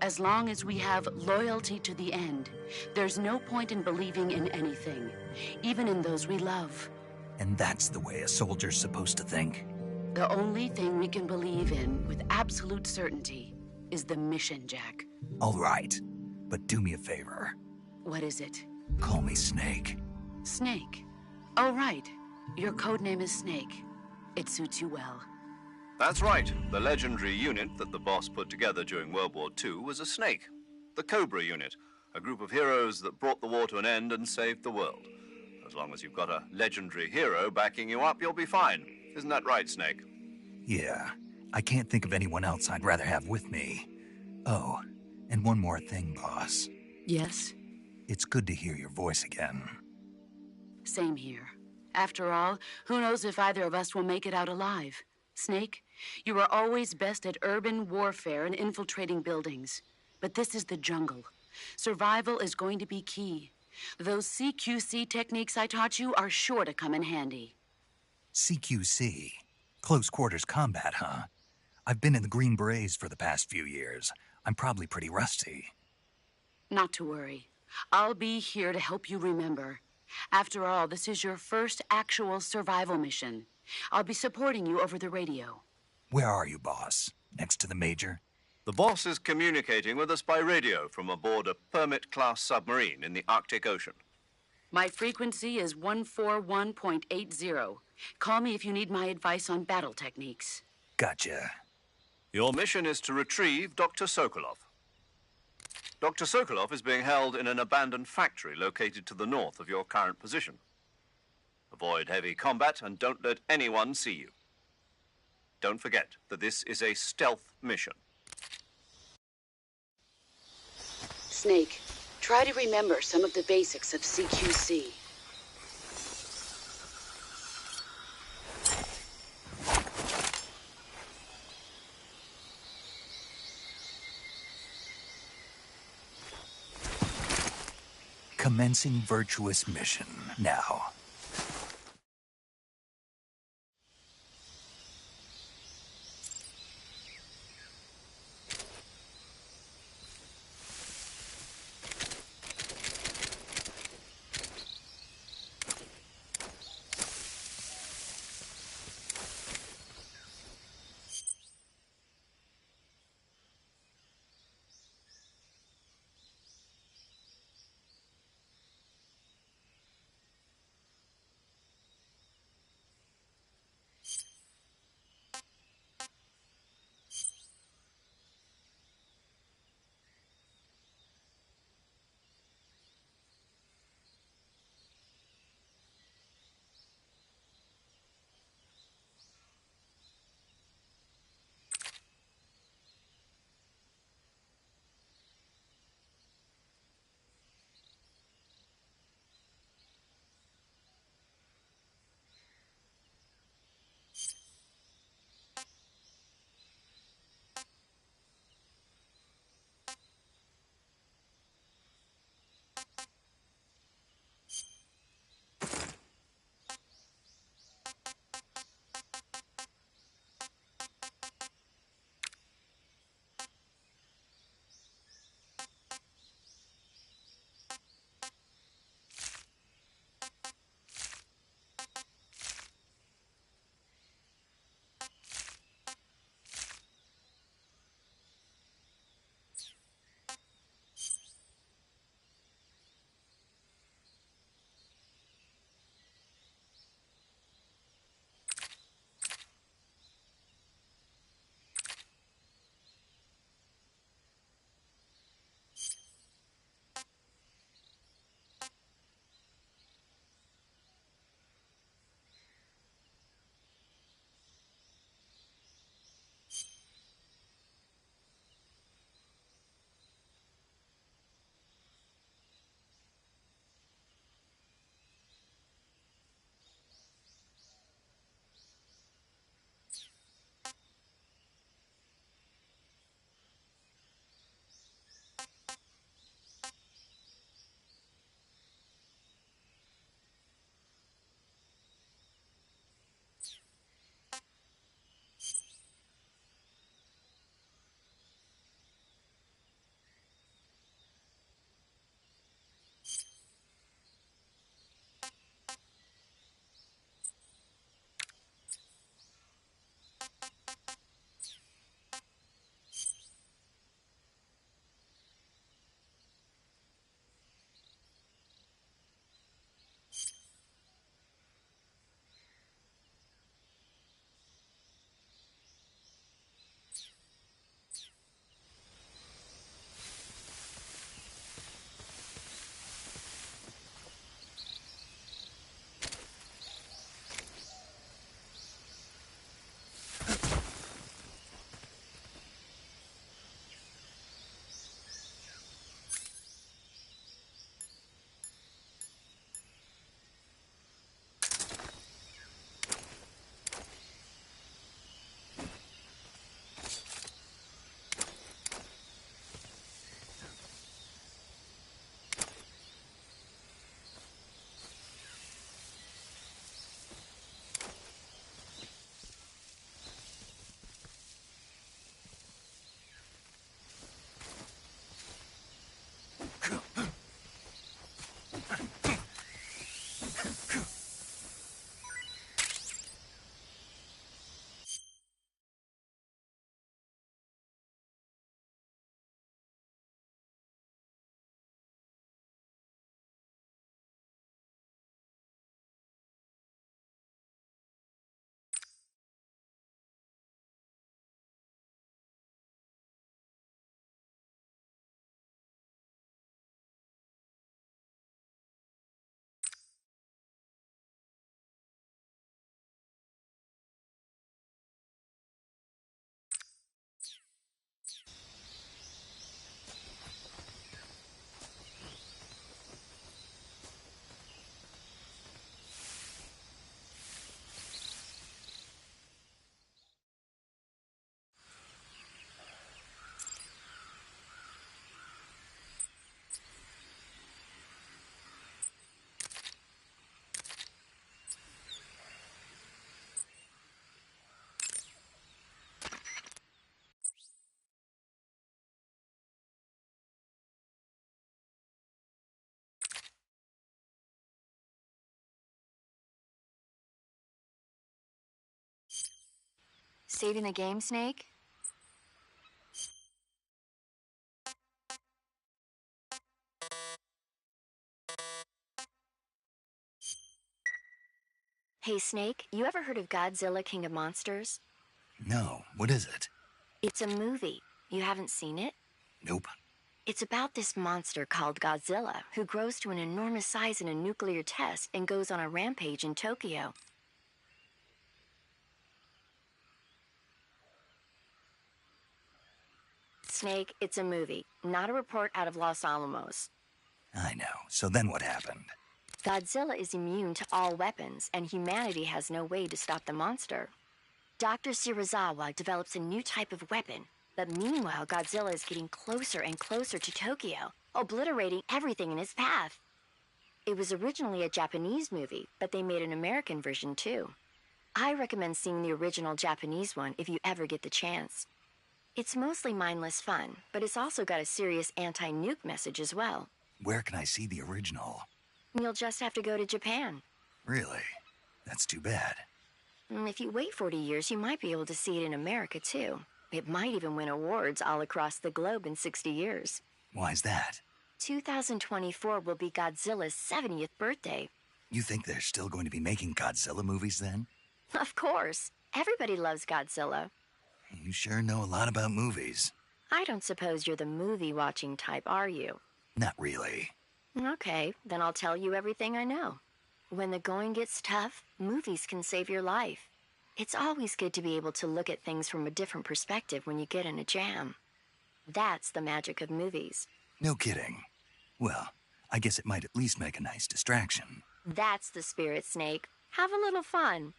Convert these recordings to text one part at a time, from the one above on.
As long as we have loyalty to the end, there's no point in believing in anything, even in those we love. And that's the way a soldier's supposed to think? The only thing we can believe in with absolute certainty is the mission, Jack. All right, but do me a favor. What is it? Call me Snake. Snake? Oh, right. Your codename is Snake. It suits you well. That's right. The legendary unit that the boss put together during World War II was a snake. The Cobra unit, a group of heroes that brought the war to an end and saved the world. As long as you've got a legendary hero backing you up, you'll be fine. Isn't that right, Snake? Yeah, I can't think of anyone else I'd rather have with me. Oh, and one more thing, boss. Yes? It's good to hear your voice again. Same here. After all, who knows if either of us will make it out alive? Snake, you are always best at urban warfare and infiltrating buildings. But this is the jungle. Survival is going to be key. Those CQC techniques I taught you are sure to come in handy. CQC? Close quarters combat, huh? I've been in the Green Berets for the past few years. I'm probably pretty rusty. Not to worry. I'll be here to help you remember. After all, this is your first actual survival mission. I'll be supporting you over the radio. Where are you, boss? Next to the Major? The boss is communicating with us by radio from aboard a Permit-class submarine in the Arctic Ocean. My frequency is 141.80. Call me if you need my advice on battle techniques. Gotcha. Your mission is to retrieve Dr. Sokolov. Dr. Sokolov is being held in an abandoned factory located to the north of your current position. Avoid heavy combat and don't let anyone see you. Don't forget that this is a stealth mission. Snake, try to remember some of the basics of CQC. Commencing virtuous mission now. Saving the game, Snake? Hey, Snake, you ever heard of Godzilla King of Monsters? No, what is it? It's a movie. You haven't seen it? Nope. It's about this monster called Godzilla, who grows to an enormous size in a nuclear test and goes on a rampage in Tokyo. Snake, it's a movie, not a report out of Los Alamos. I know. So then what happened? Godzilla is immune to all weapons, and humanity has no way to stop the monster. Dr. Shirazawa develops a new type of weapon, but meanwhile, Godzilla is getting closer and closer to Tokyo, obliterating everything in his path. It was originally a Japanese movie, but they made an American version too. I recommend seeing the original Japanese one if you ever get the chance. It's mostly mindless fun, but it's also got a serious anti-nuke message as well. Where can I see the original? You'll just have to go to Japan. Really? That's too bad. If you wait 40 years, you might be able to see it in America too. It might even win awards all across the globe in 60 years. Why's that? 2024 will be Godzilla's 70th birthday. You think they're still going to be making Godzilla movies then? Of course. Everybody loves Godzilla. You sure know a lot about movies. I don't suppose you're the movie-watching type, are you? Not really. Okay, then I'll tell you everything I know. When the going gets tough, movies can save your life. It's always good to be able to look at things from a different perspective when you get in a jam. That's the magic of movies. No kidding. Well, I guess it might at least make a nice distraction. That's the spirit, Snake. Have a little fun.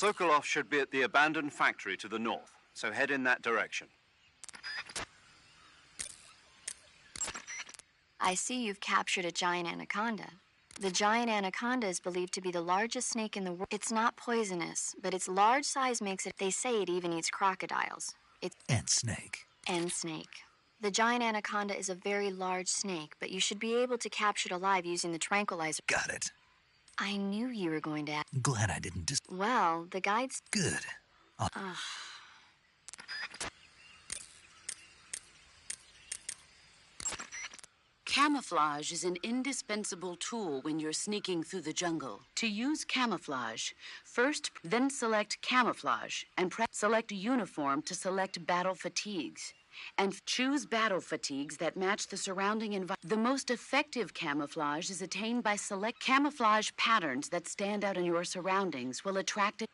Sokolov should be at the abandoned factory to the north, so head in that direction. I see you've captured a giant anaconda. The giant anaconda is believed to be the largest snake in the world. It's not poisonous, but its large size makes it, they say it even eats crocodiles. And snake. And snake. The giant anaconda is a very large snake, but you should be able to capture it alive using the tranquilizer. Got it. I knew you were going to ask. Glad I didn't Well, the guides... Good. Camouflage is an indispensable tool when you're sneaking through the jungle. To use camouflage, first, then select camouflage and select uniform to select battle fatigues. And choose battle fatigues that match the surrounding environment. The most effective camouflage is attained by select camouflage patterns that stand out in your surroundings will attract it.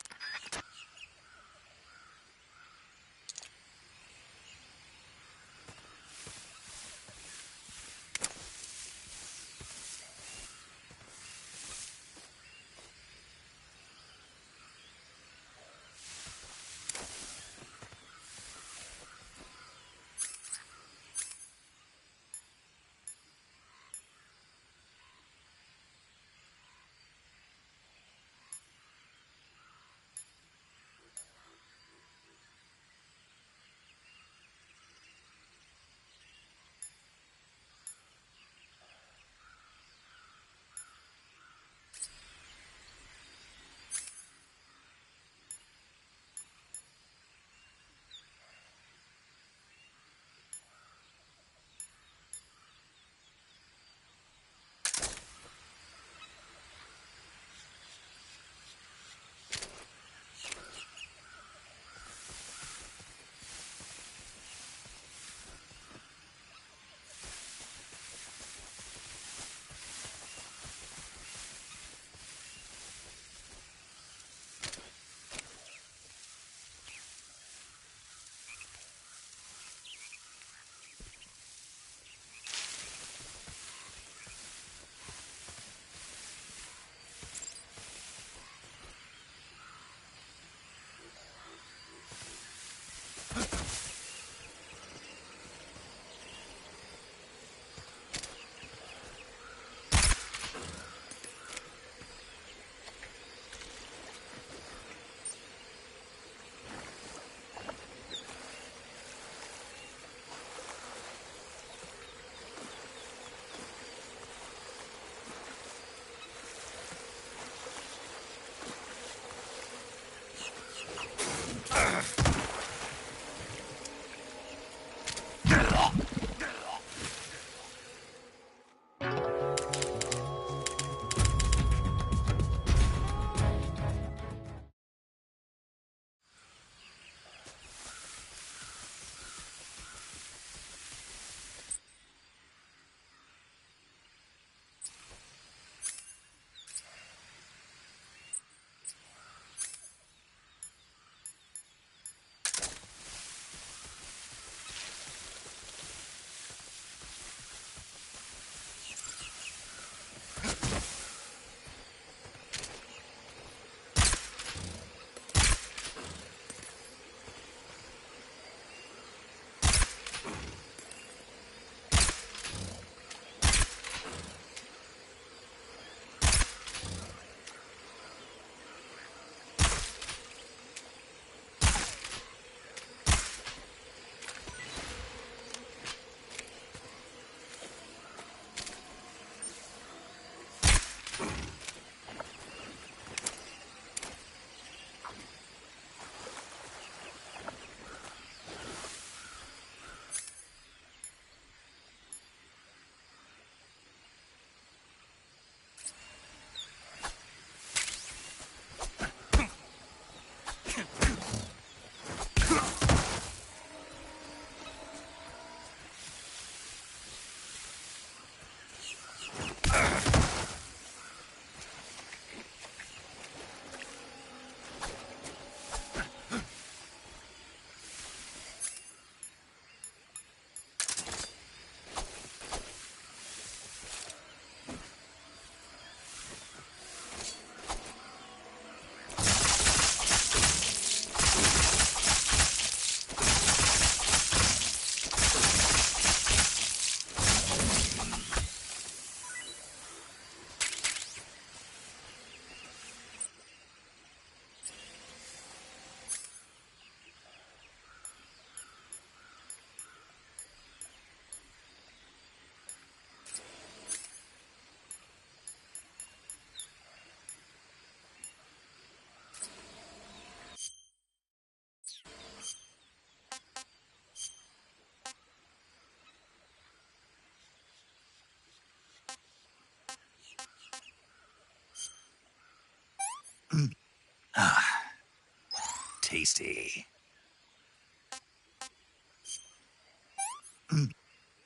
tasty.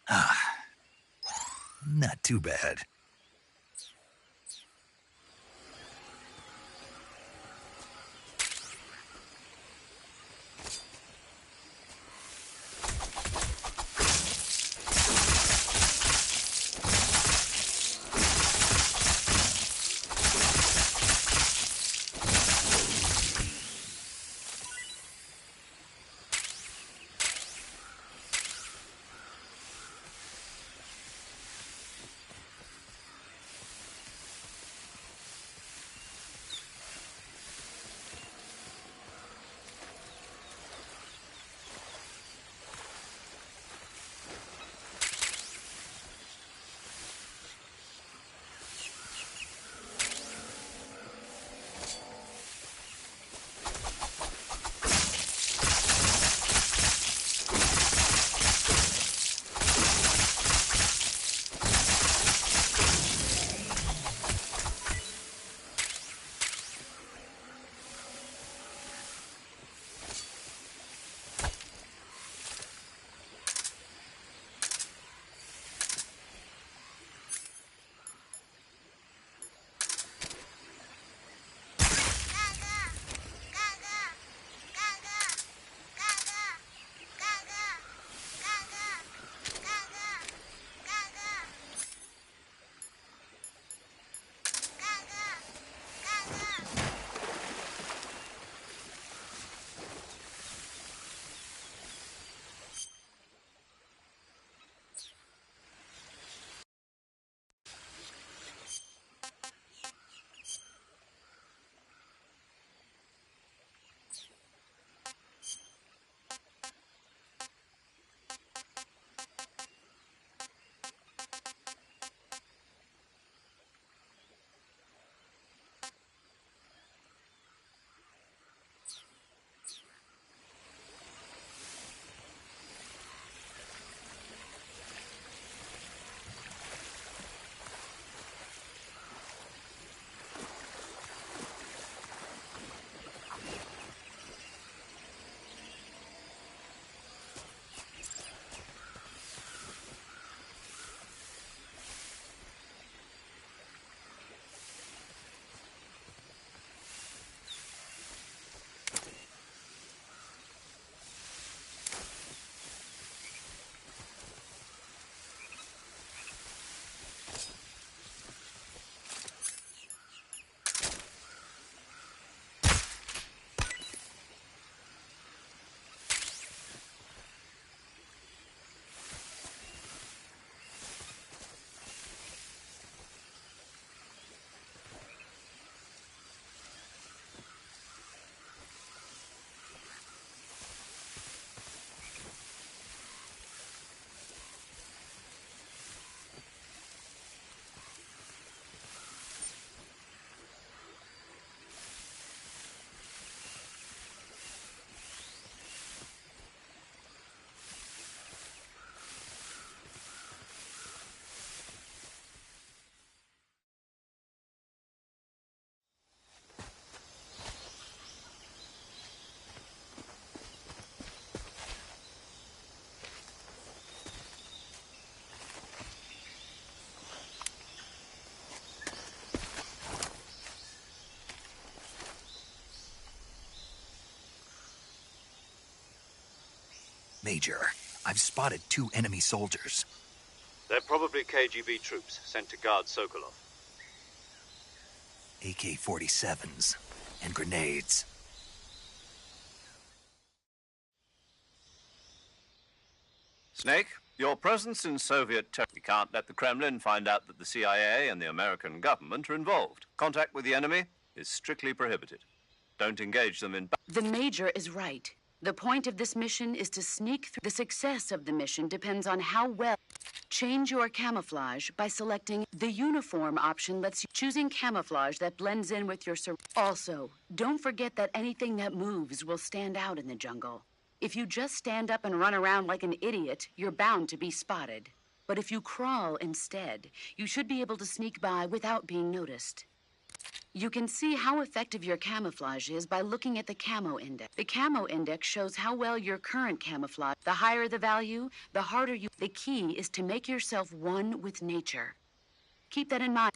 Ah, not too bad. Major, I've spotted 2 enemy soldiers. They're probably KGB troops sent to guard Sokolov. AK-47s and grenades. Snake, your presence in Soviet territory. We can't let the Kremlin find out that the CIA and the American government are involved. Contact with the enemy is strictly prohibited. Don't engage them in... The Major is right. The point of this mission is to sneak through. The success of the mission depends on how well... Change your camouflage by selecting the uniform option. Lets you choosing camouflage that blends in with your... Also, don't forget that anything that moves will stand out in the jungle. If you just stand up and run around like an idiot, you're bound to be spotted. But if you crawl instead, you should be able to sneak by without being noticed. You can see how effective your camouflage is by looking at the camo index. The camo index shows how well your current camouflage. The higher the value, the harder you. The key is to make yourself one with nature. Keep that in mind.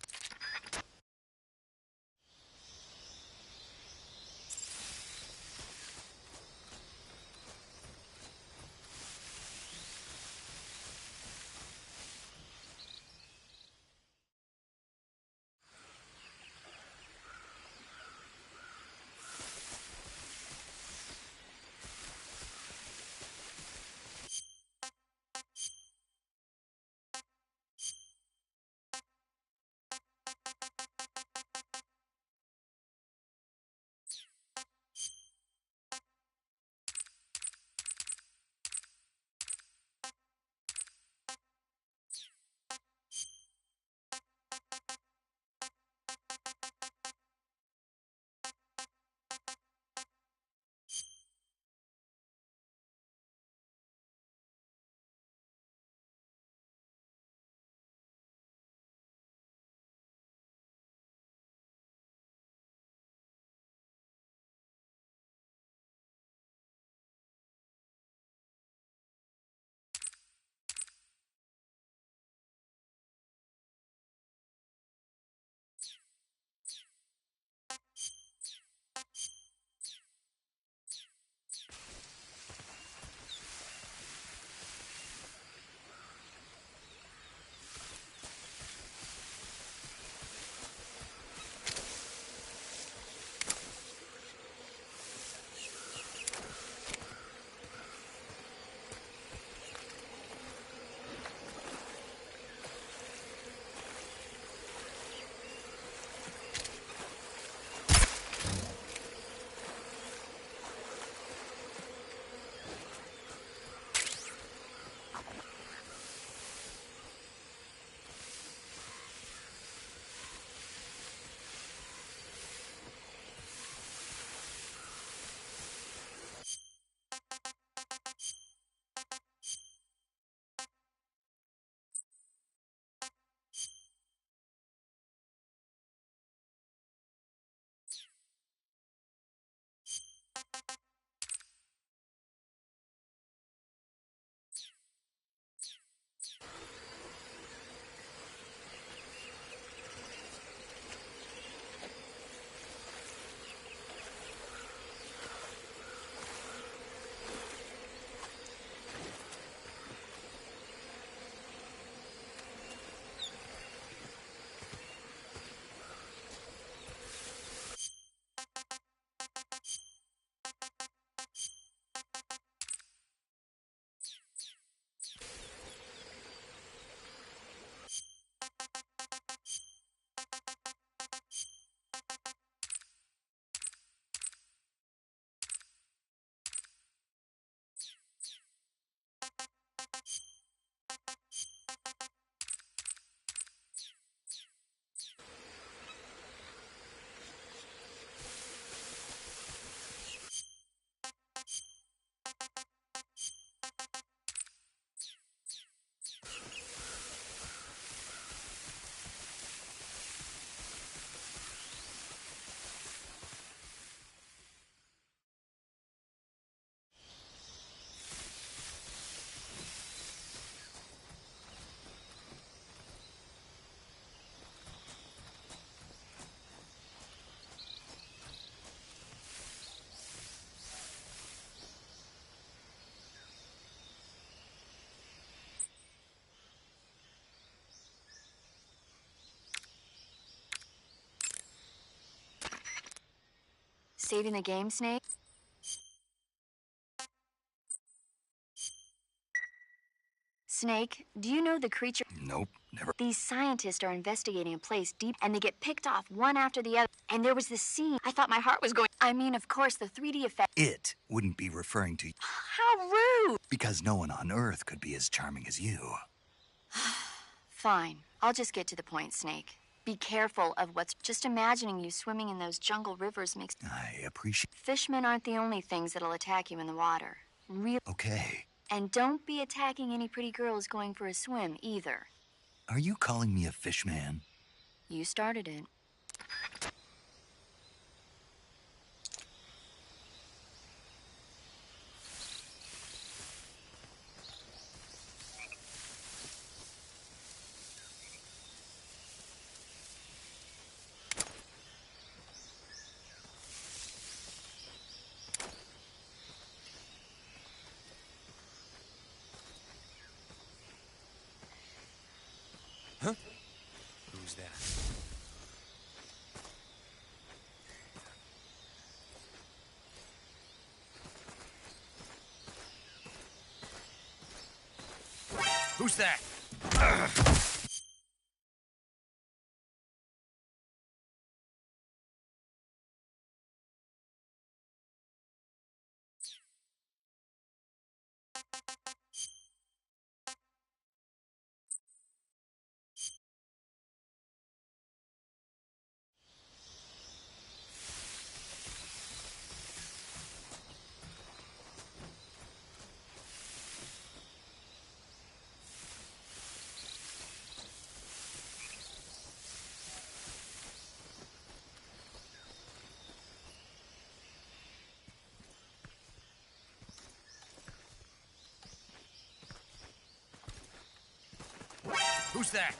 Saving the game, Snake? Snake, do you know the creature? Nope, never. These scientists are investigating a place deep, and they get picked off one after the other. And there was this scene. I thought my heart was going. I mean, of course, the 3D effect. It wouldn't be referring to you How rude! because no one on Earth could be as charming as you. Fine. I'll just get to the point, Snake. Be careful of what's. Just imagining you swimming in those jungle rivers makes. I appreciate. Fishmen aren't the only things that'll attack you in the water. Real. Okay. And don't be attacking any pretty girls going for a swim either. Are you calling me a fish man? You started it. Who's that? Who's that? Who's that?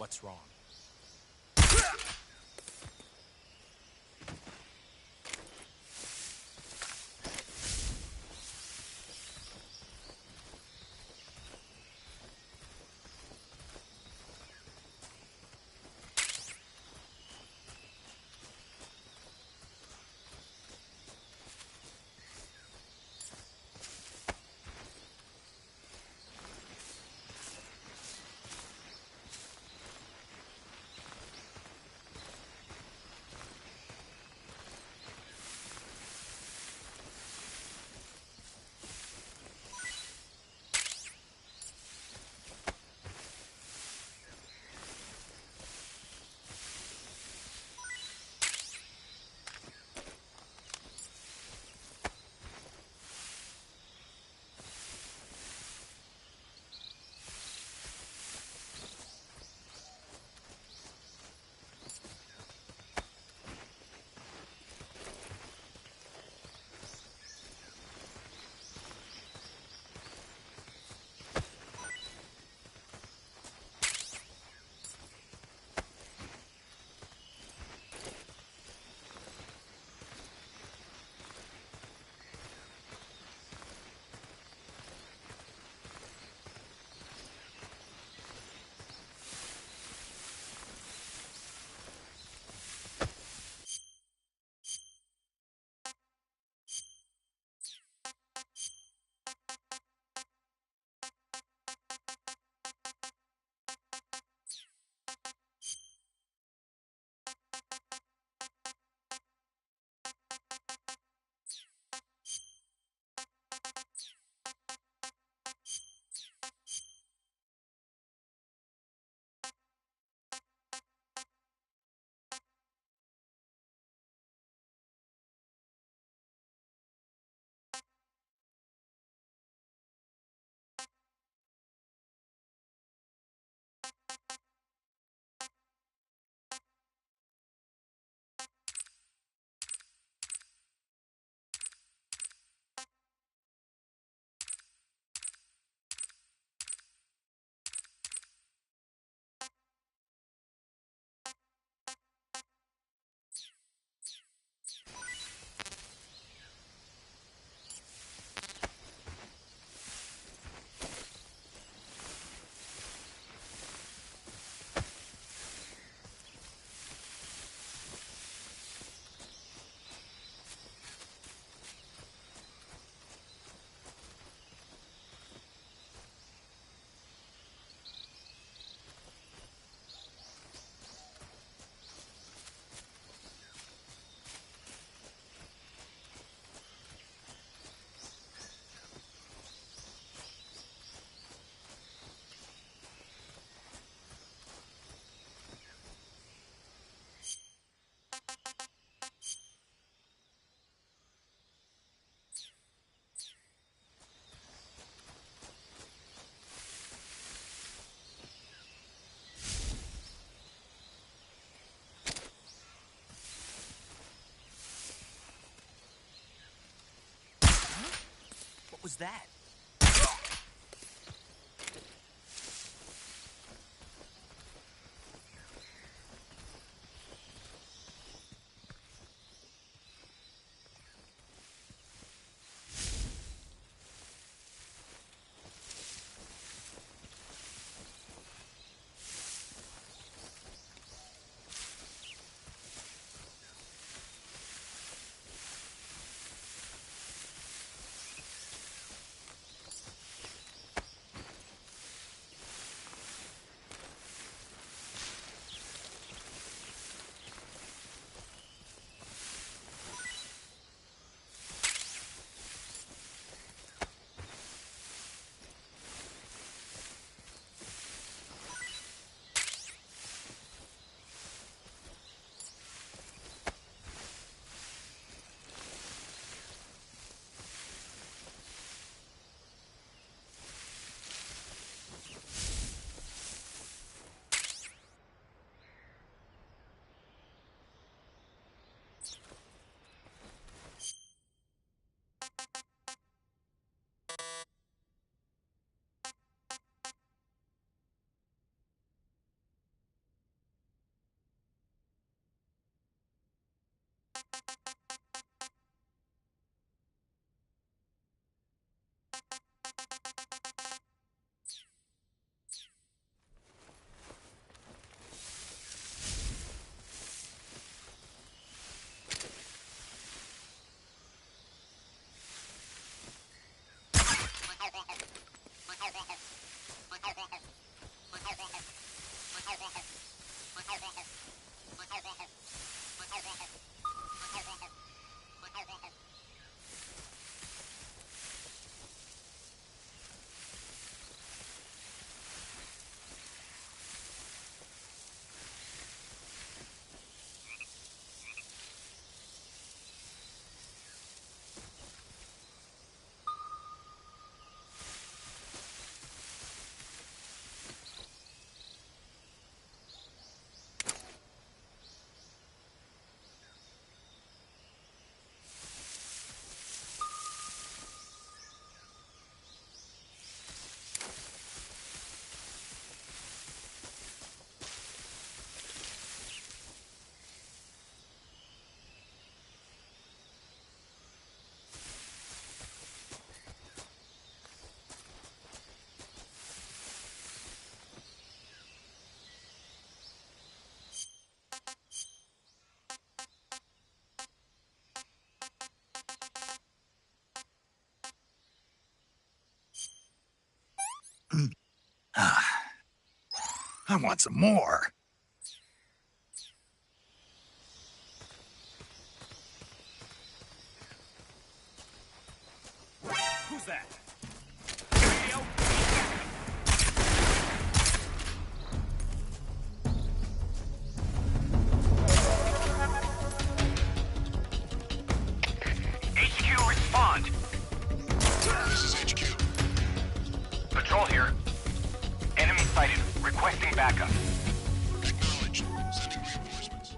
What's wrong? What was that? I want some more. Who's that? HQ, respond. This is HQ. Patrol here. Enemy sighted. Requesting backup. Acknowledged. Sending reinforcements.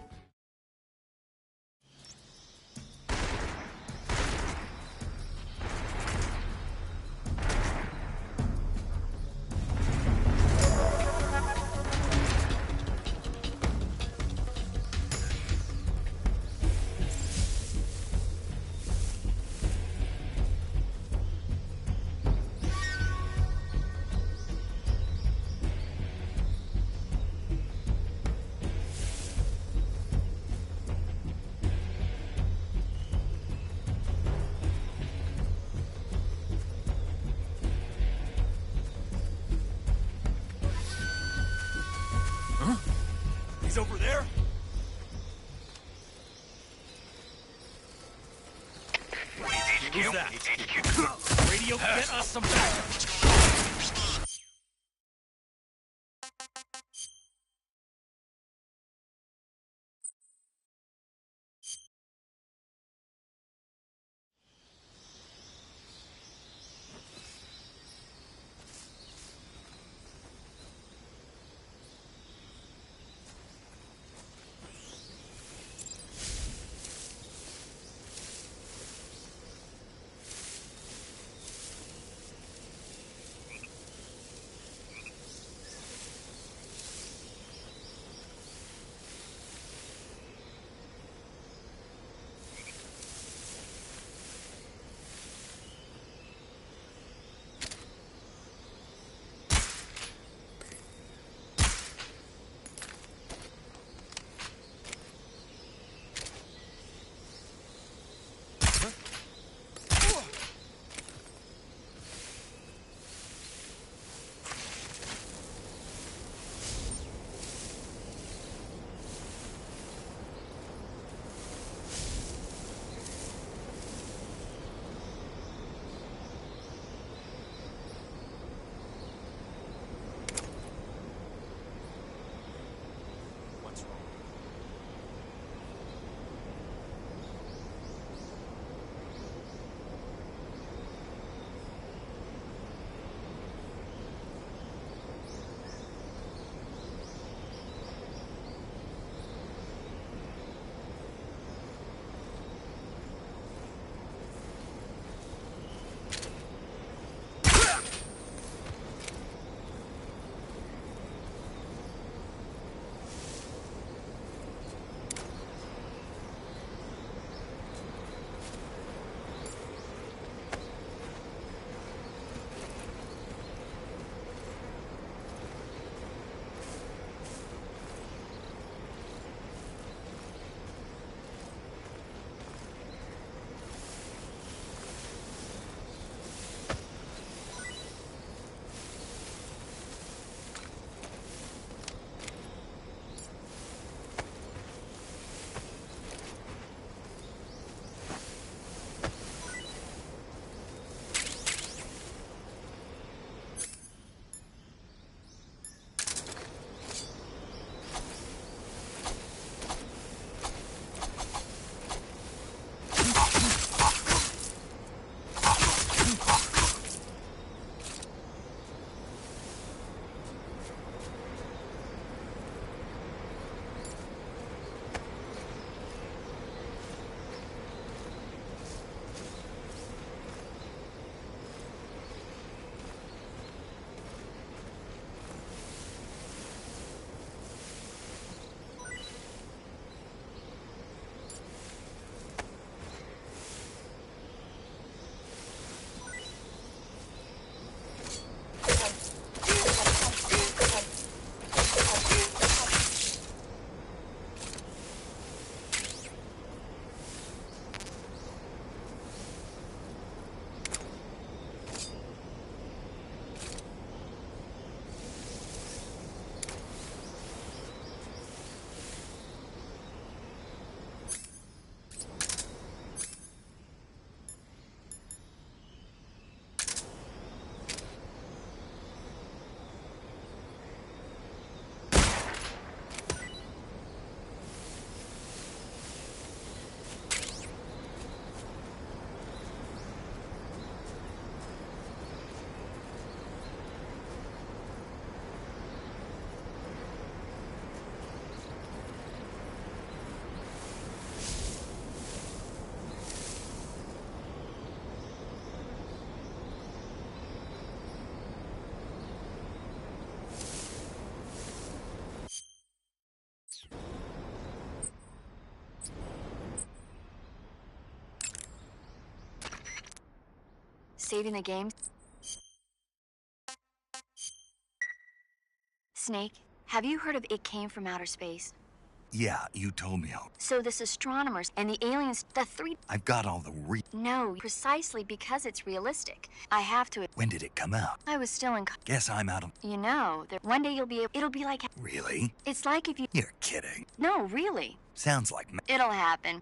He's over there? HQ? Who's that? HQ. Radio, get us some backup. Respond. saving the game? Snake, have you heard of It Came from Outer Space? Yeah, you told me. So this astronomers and the aliens, the three... I've got all the No, precisely because it's realistic. I have to... When did it come out? I was still in... Guess I'm out of... You know, one day you'll be... It'll be like... Really? It's like if you... You're kidding. No, really. Sounds like... It'll happen.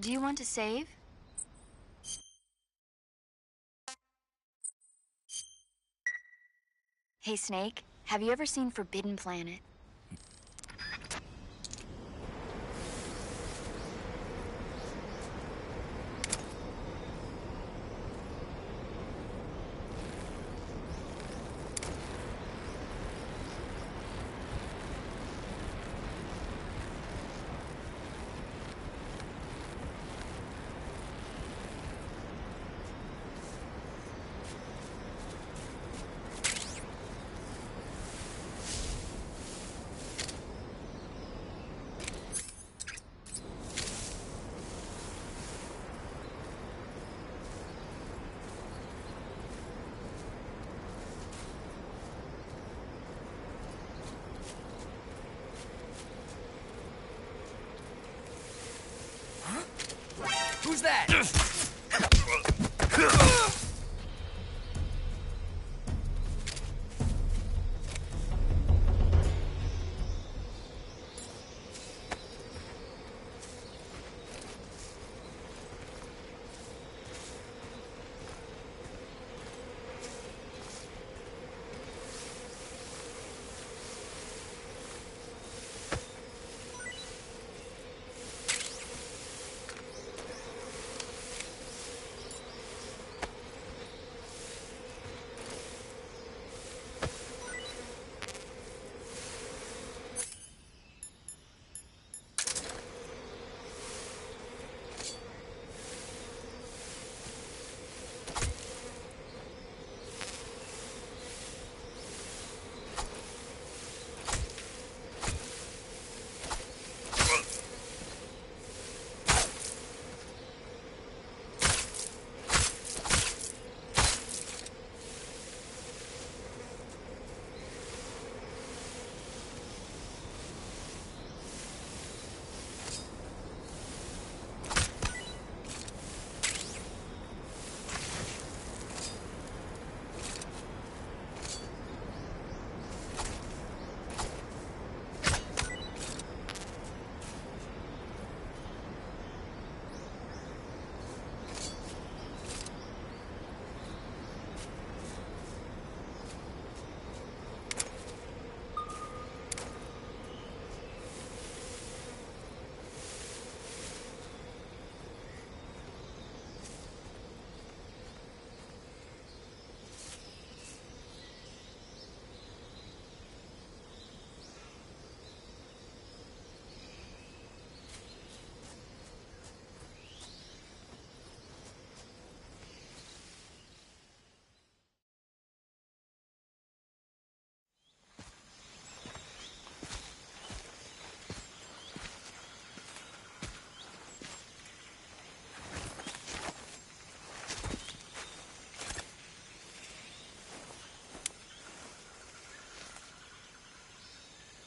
Do you want to save? Hey, Snake, have you ever seen Forbidden Planet? Who's that?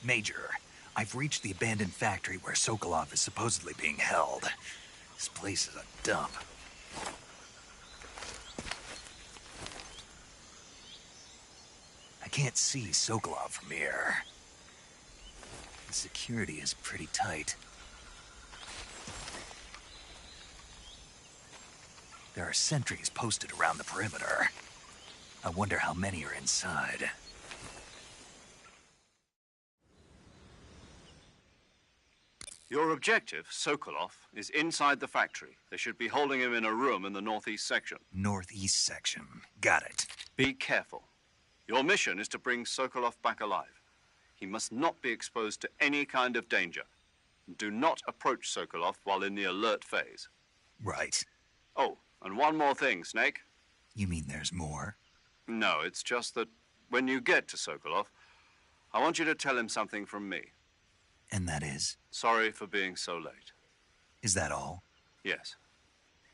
Major, I've reached the abandoned factory where Sokolov is supposedly being held. This place is a dump. I can't see Sokolov from here. The security is pretty tight. There are sentries posted around the perimeter. I wonder how many are inside. Your objective, Sokolov, is inside the factory. They should be holding him in a room in the northeast section. Northeast section. Got it. Be careful. Your mission is to bring Sokolov back alive. He must not be exposed to any kind of danger. Do not approach Sokolov while in the alert phase. Right. Oh, and one more thing, Snake. You mean there's more? No, it's just that when you get to Sokolov, I want you to tell him something from me. And that is? Sorry for being so late. Is that all? Yes.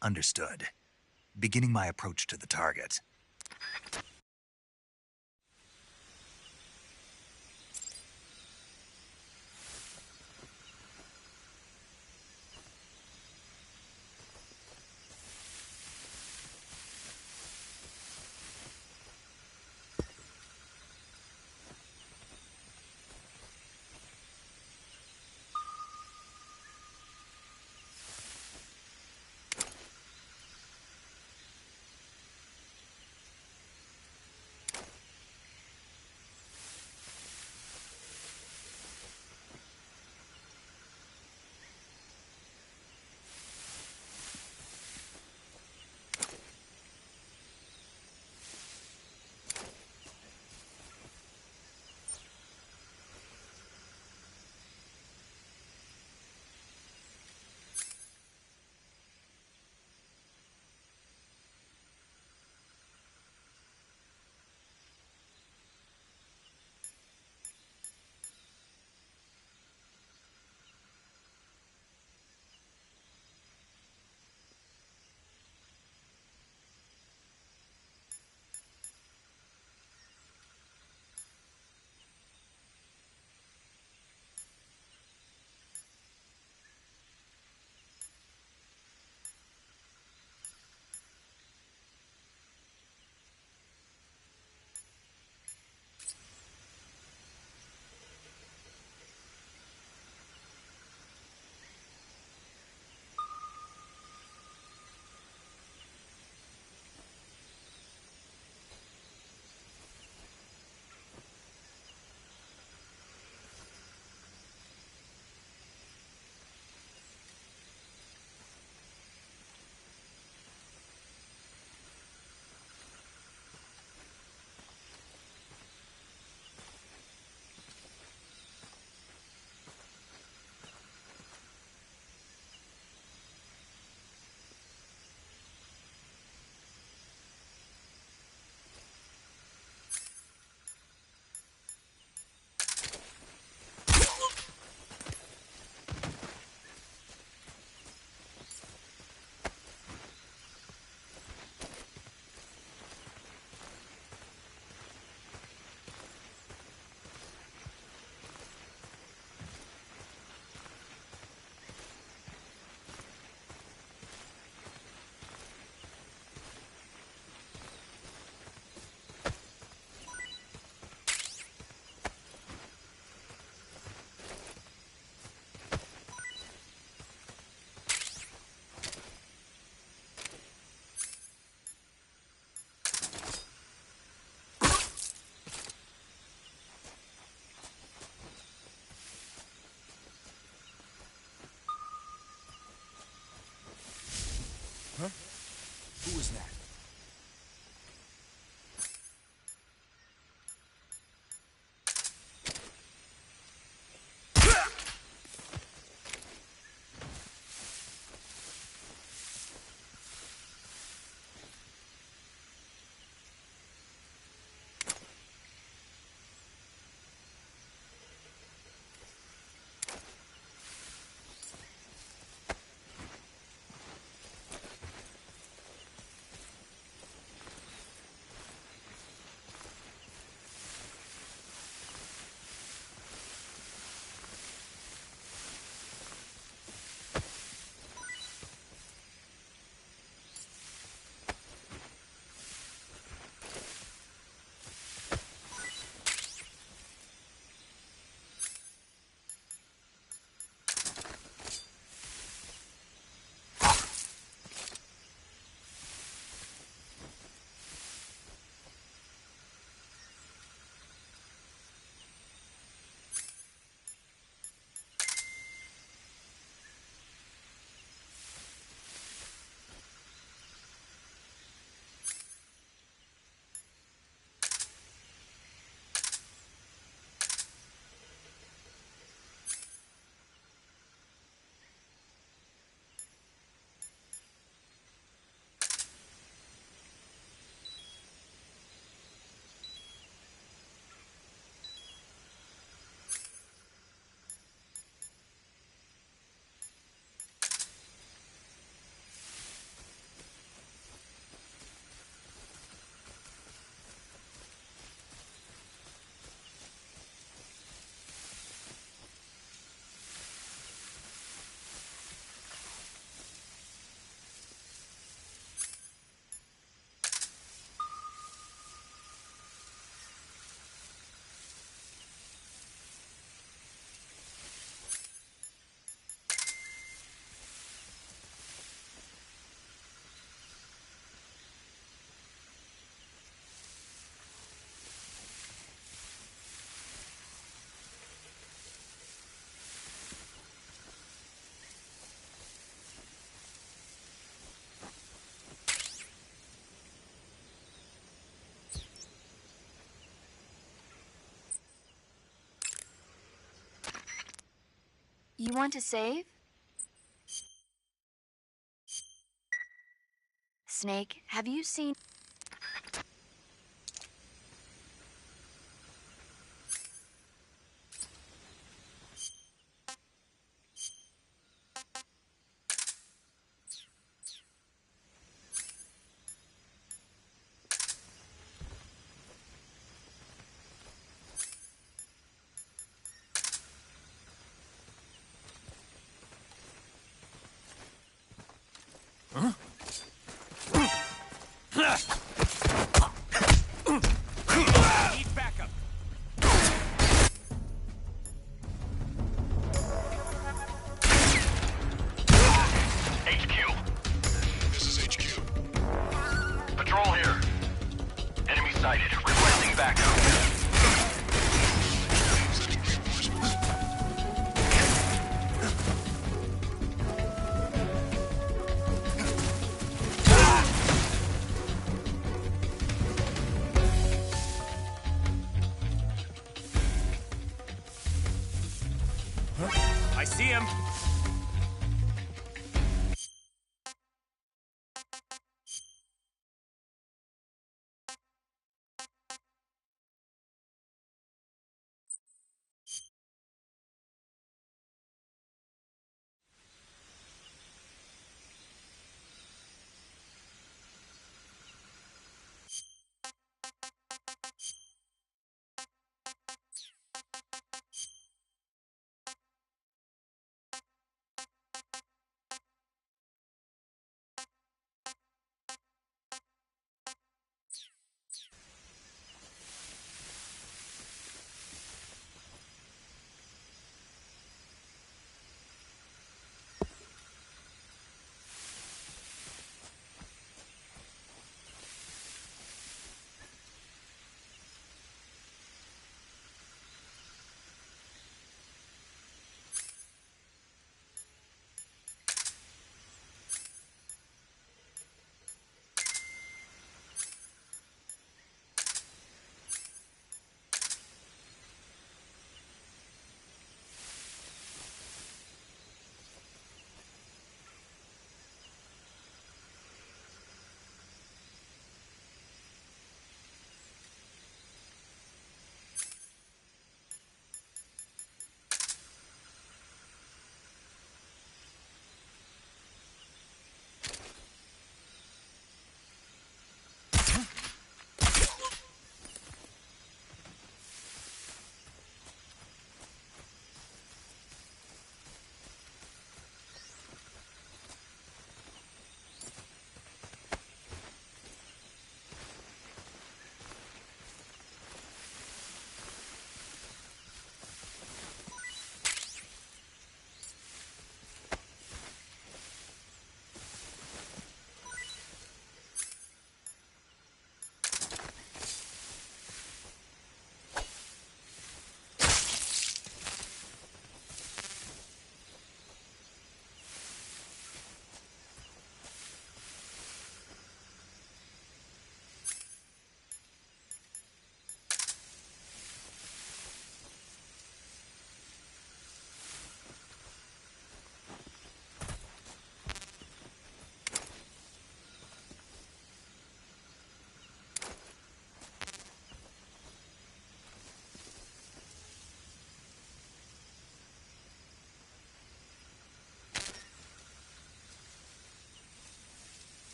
Understood. Beginning my approach to the target. You want to save? Snake, have you seen... Need backup. HQ. This is HQ. Patrol here. Enemy sighted. Requesting backup. Sending reinforcements. I see him.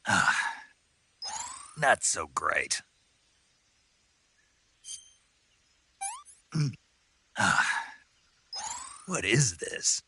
Not so great. What is this?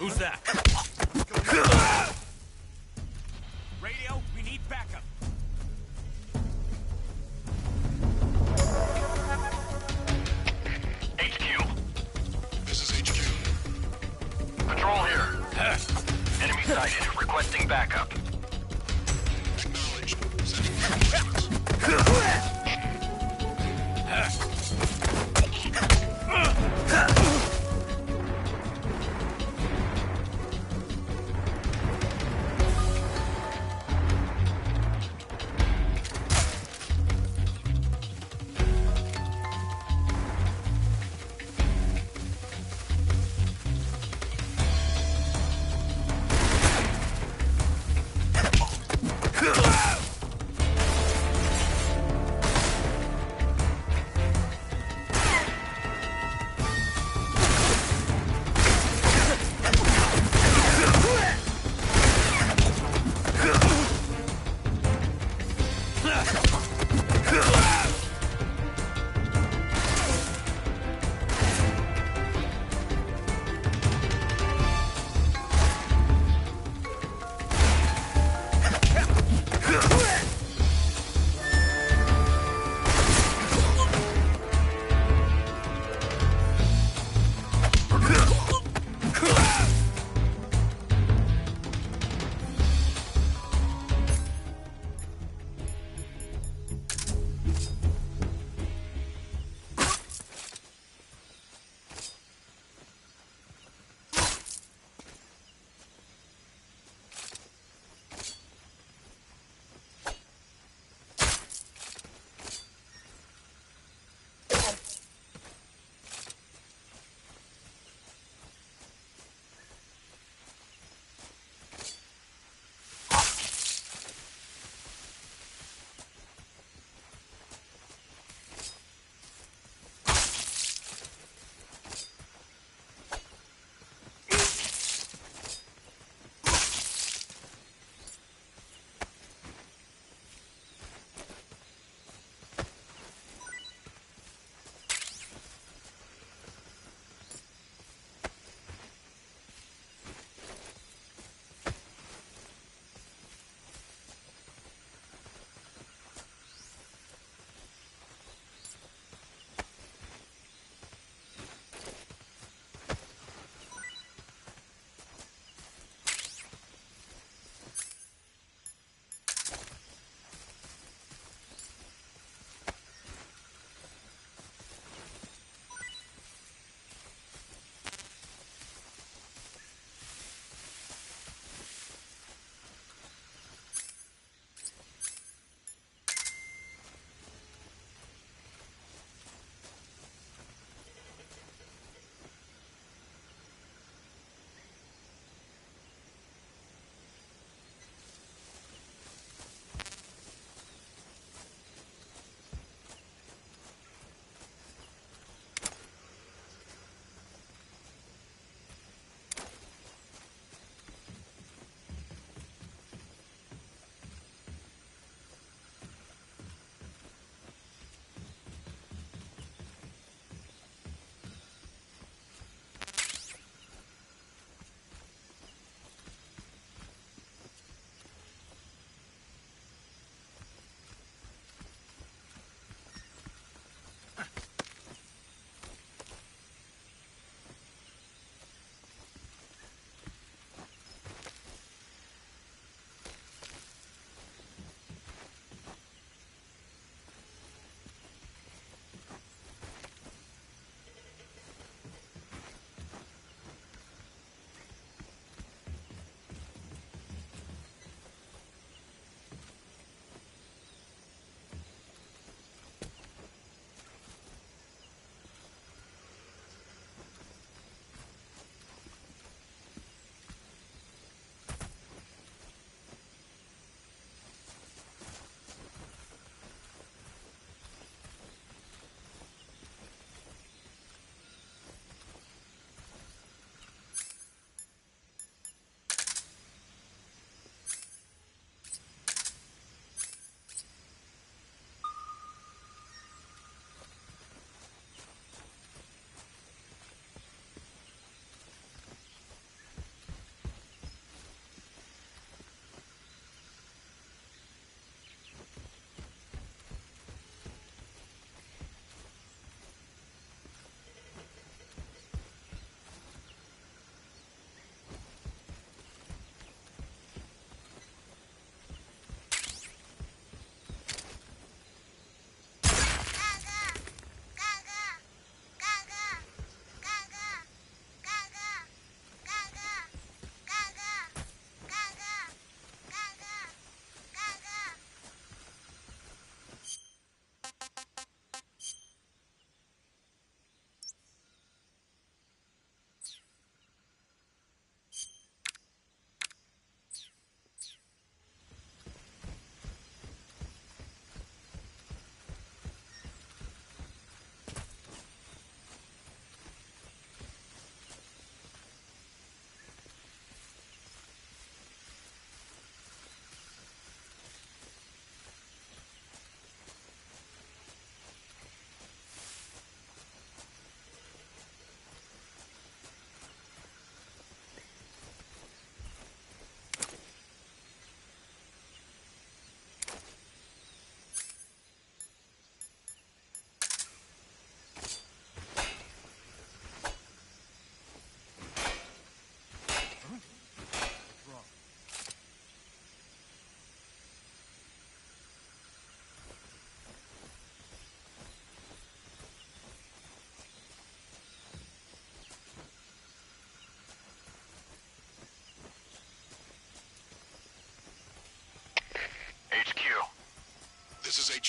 Who's that? Radio, we need backup. HQ. This is HQ. Patrol here. Enemy sighted. Requesting backup. Acknowledged. Sending reinforcements.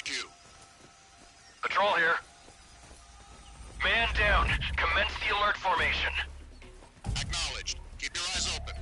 HQ. Patrol here. Man down. Commence the alert formation. Acknowledged. Keep your eyes open.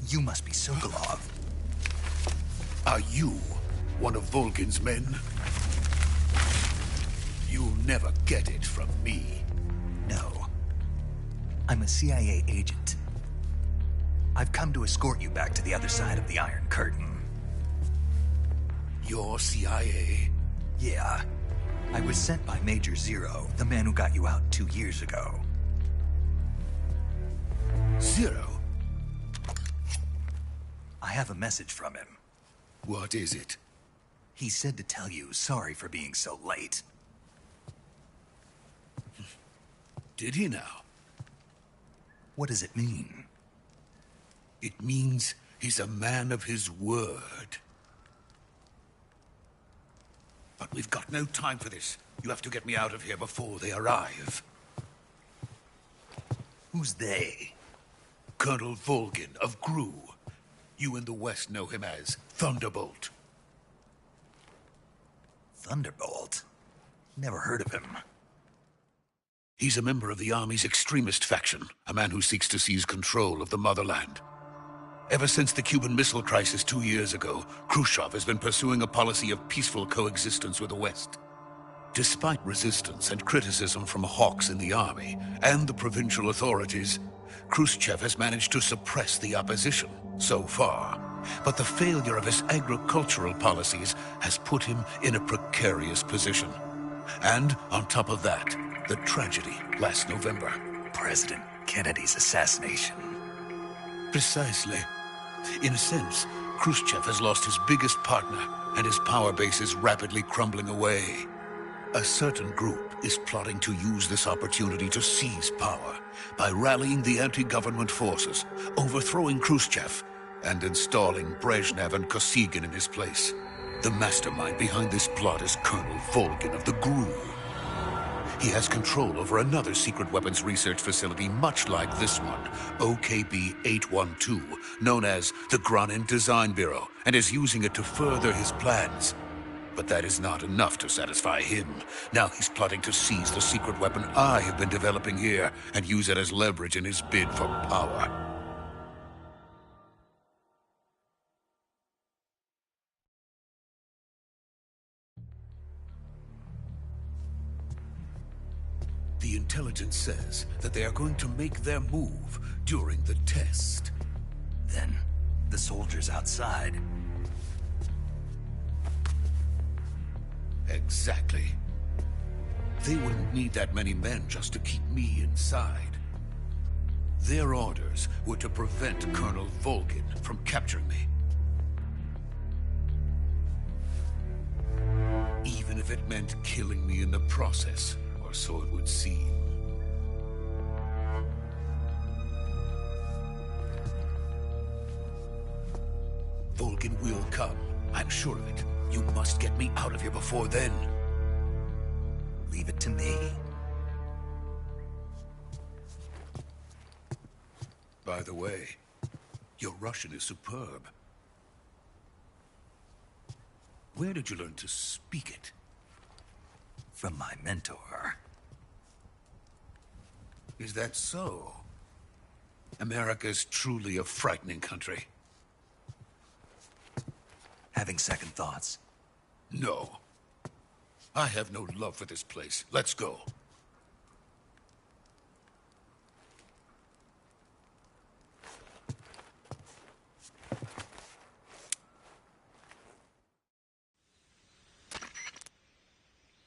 You must be Sokolov. Are you one of Volgin's men? You'll never get it from me. No. I'm a CIA agent. I've come to escort you back to the other side of the Iron Curtain. You're CIA? Yeah. I was sent by Major Zero, the man who got you out 2 years ago. Zero? I have a message from him. What is it? He said to tell you sorry for being so late. Did he now? What does it mean? It means he's a man of his word. But we've got no time for this. You have to get me out of here before they arrive. Who's they? Colonel Volgin of GRU. You in the West know him as Thunderbolt. Thunderbolt? Never heard of him. He's a member of the Army's extremist faction, a man who seeks to seize control of the motherland. Ever since the Cuban Missile Crisis 2 years ago, Khrushchev has been pursuing a policy of peaceful coexistence with the West. Despite resistance and criticism from hawks in the Army and the provincial authorities, Khrushchev has managed to suppress the opposition, so far. But the failure of his agricultural policies has put him in a precarious position. And on top of that, the tragedy last November. President Kennedy's assassination. Precisely. In a sense, Khrushchev has lost his biggest partner, and his power base is rapidly crumbling away. A certain group is plotting to use this opportunity to seize power by rallying the anti-government forces, overthrowing Khrushchev, and installing Brezhnev and Kosygin in his place. The mastermind behind this plot is Colonel Volgin of the GRU. He has control over another secret weapons research facility much like this one, OKB-812, known as the Granin Design Bureau, and is using it to further his plans. But that is not enough to satisfy him. Now he's plotting to seize the secret weapon I have been developing here and use it as leverage in his bid for power. The intelligence says that they are going to make their move during the test. Then, the soldiers outside. Exactly. They wouldn't need that many men just to keep me inside. Their orders were to prevent Colonel Volgin from capturing me. Even if it meant killing me in the process, or so it would seem. Volgin will come. I'm sure of it. You must get me out of here before then. Leave it to me. By the way, your Russian is superb. Where did you learn to speak it? From my mentor. Is that so? America's truly a frightening country. Having second thoughts? No. I have no love for this place. Let's go.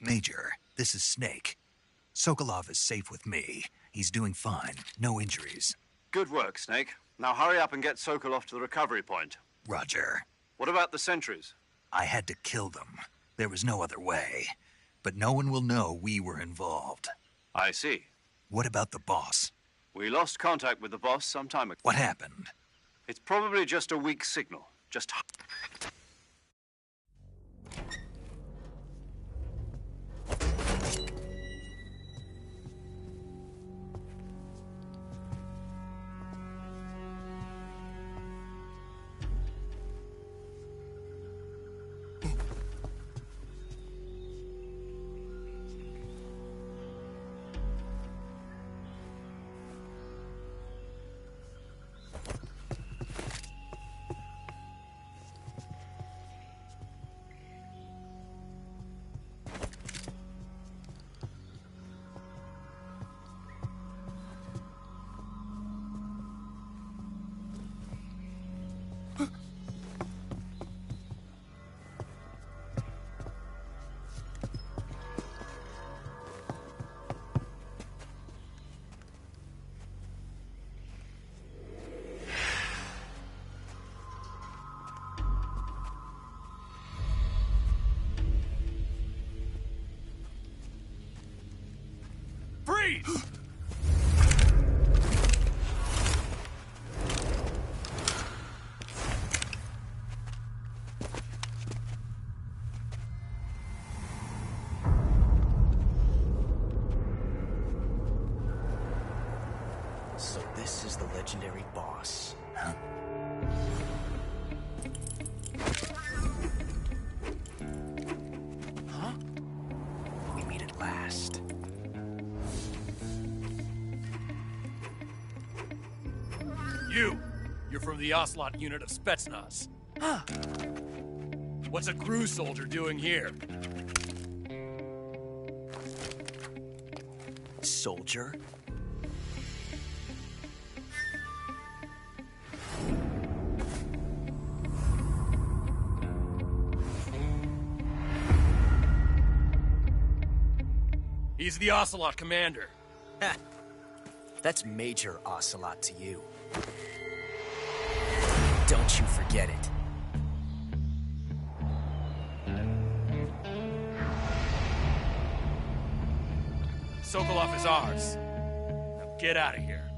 Major, this is Snake. Sokolov is safe with me. He's doing fine. No injuries. Good work, Snake. Now hurry up and get Sokolov to the recovery point. Roger. What about the sentries? I had to kill them. There was no other way. But no one will know we were involved. I see. What about the boss? We lost contact with the boss some time ago. What happened? It's probably just a weak signal. Just... Freeze! So this is the legendary boss. Huh? Huh? We meet at last. You're from the Ocelot unit of Spetsnaz. Huh. What's a crew soldier doing here? Soldier? He's the Ocelot commander. Ha! That's Major Ocelot to you. Don't you forget it. Sokolov is ours. Now get out of here.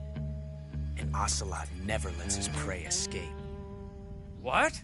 And Ocelot never lets his prey escape. What?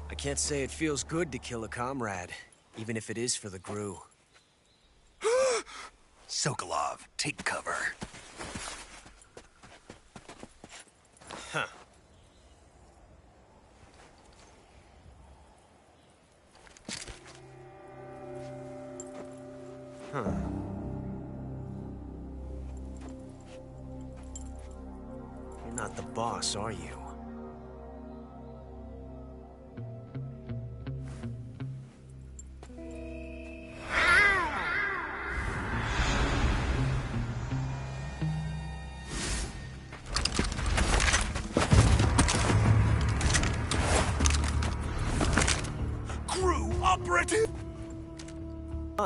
I can't say it feels good to kill a comrade, even if it is for the GRU. Sokolov, take cover. Huh. Huh. You're not the boss, are you?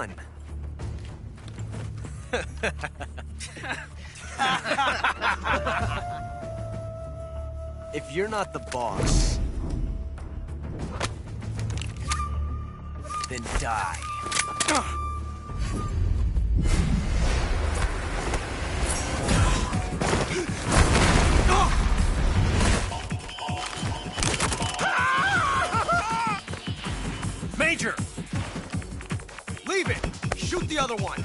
fun. If you're not the boss, then die. Major! Leave it! Shoot the other one!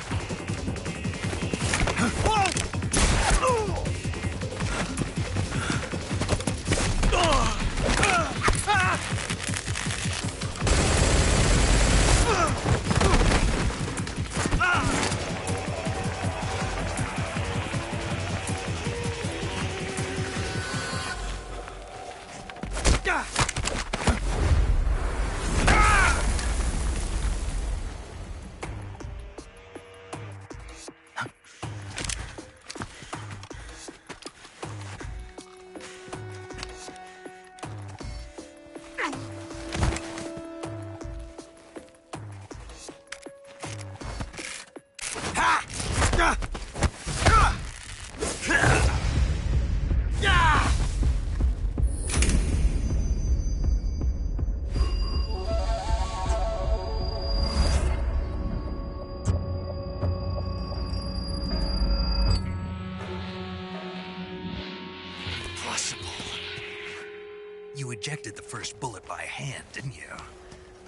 You ejected the first bullet by hand, didn't you?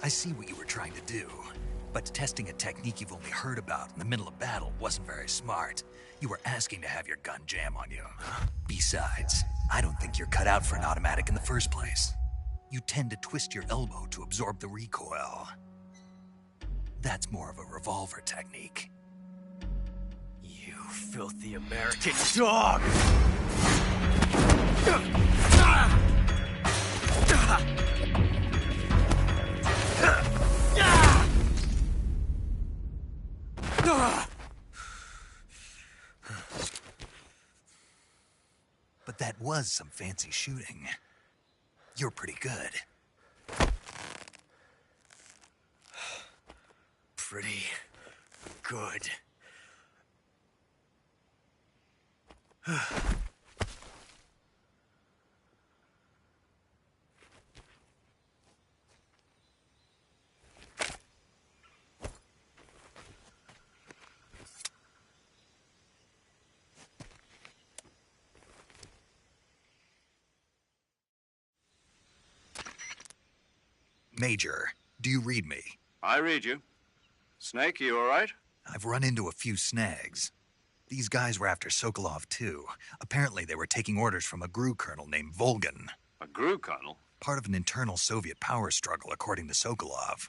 I see what you were trying to do. But testing a technique you've only heard about in the middle of battle wasn't very smart. You were asking to have your gun jam on you. Besides, I don't think you're cut out for an automatic in the first place. You tend to twist your elbow to absorb the recoil. That's more of a revolver technique. You filthy American dog! But that was some fancy shooting. You're pretty good. Pretty good. Major, do you read me? I read you. Snake, you all right? I've run into a few snags. These guys were after Sokolov, too. Apparently they were taking orders from a GRU colonel named Volgin. A GRU colonel? Part of an internal Soviet power struggle, according to Sokolov.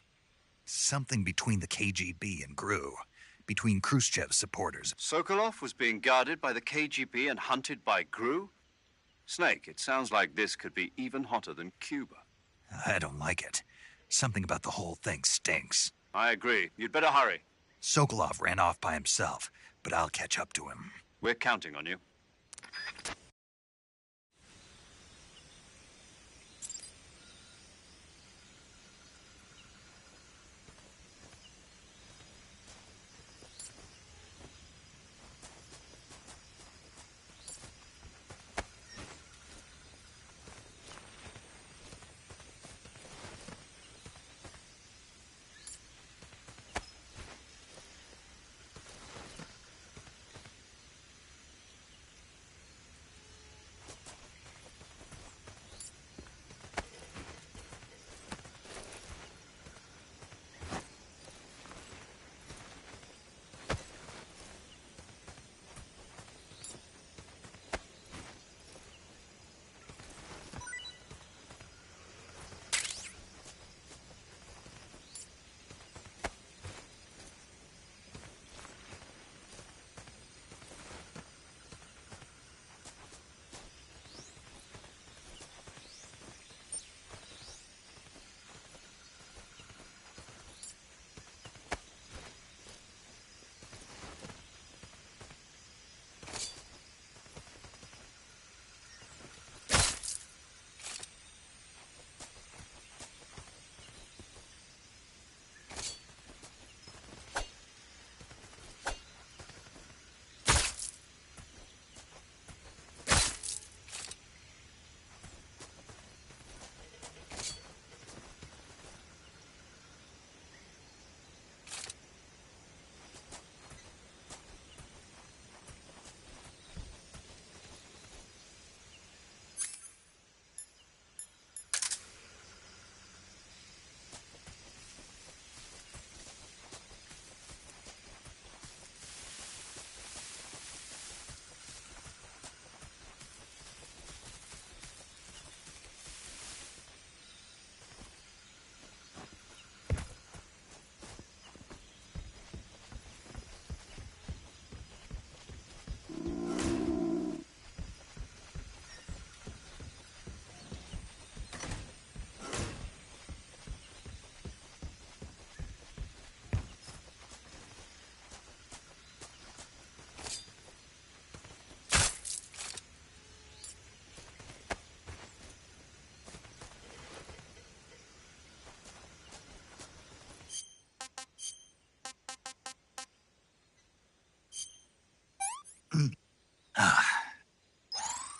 Something between the KGB and GRU. Between Khrushchev's supporters. Sokolov was being guarded by the KGB and hunted by GRU? Snake, it sounds like this could be even hotter than Cuba. I don't like it. Something about the whole thing stinks. I agree. You'd better hurry. Sokolov ran off by himself, but I'll catch up to him. We're counting on you.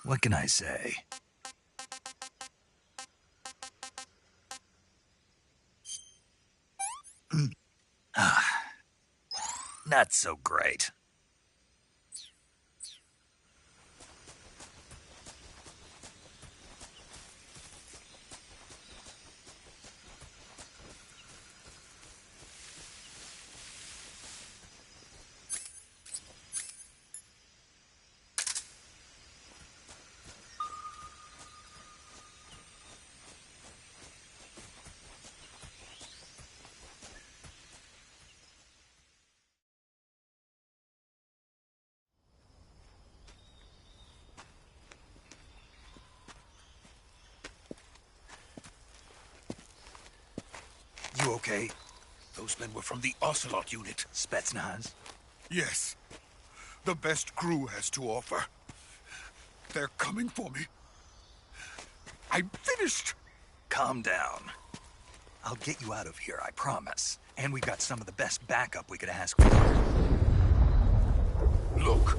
What can I say? Not so great. You okay? Those men were from the Ocelot unit. Spetsnaz? Yes. The best crew has to offer. They're coming for me. I'm finished. Calm down. I'll get you out of here, I promise. And we got some of the best backup we could ask for. Look.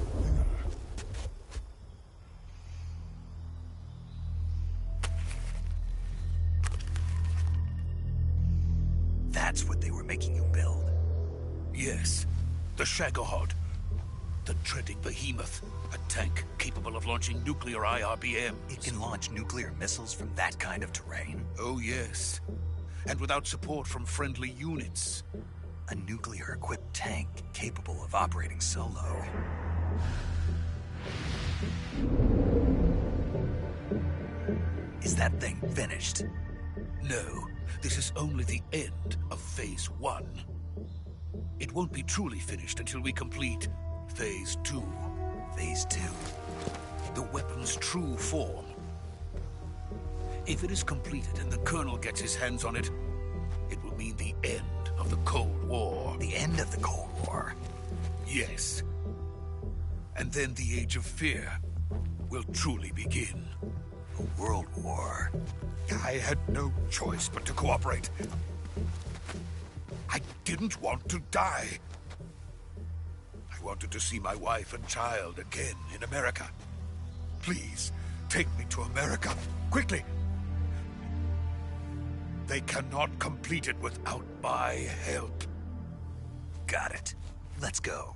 That's what they were making you build? Yes. The Shagohod. The treading behemoth. A tank capable of launching nuclear IRBMs. It can launch nuclear missiles from that kind of terrain? Oh, yes. And without support from friendly units. A nuclear-equipped tank capable of operating solo. Is that thing finished? No. This is only the end of Phase 1. It won't be truly finished until we complete Phase 2. Phase 2? The weapon's true form. If it is completed and the Colonel gets his hands on it, it will mean the end of the Cold War. The end of the Cold War? Yes. And then the Age of Fear will truly begin. A world war? I had no choice but to cooperate. I didn't want to die. I wanted to see my wife and child again in America. Please, take me to America, quickly. They cannot complete it without my help. Got it. Let's go.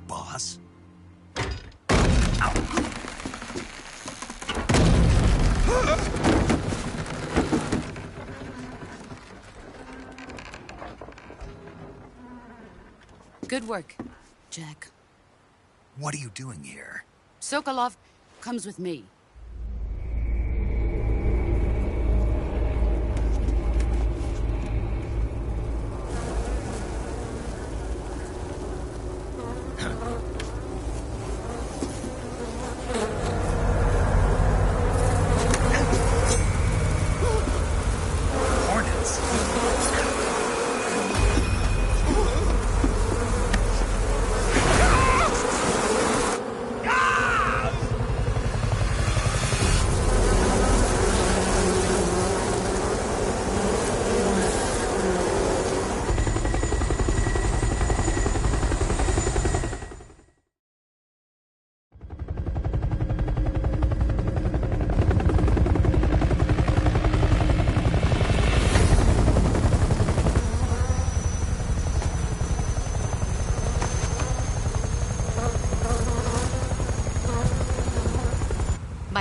Boss? Good work, Jack. What are you doing here? Sokolov comes with me.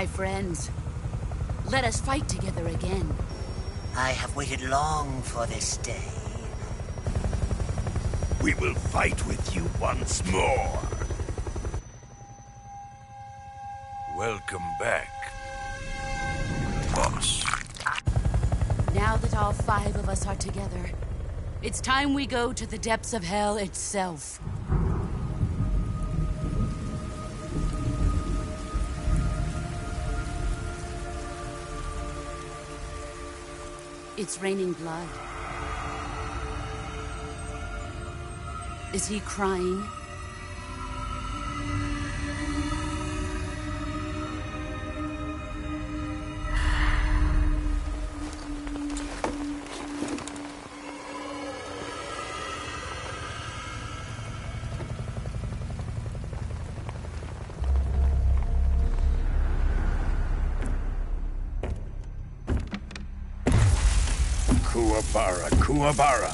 my friends. Let us fight together again. I have waited long for this day. We will fight with you once more. Welcome back, boss. Now that all 5 of us are together, it's time we go to the depths of hell itself. It's raining blood. Is he crying? Kuwabara, Kuwabara.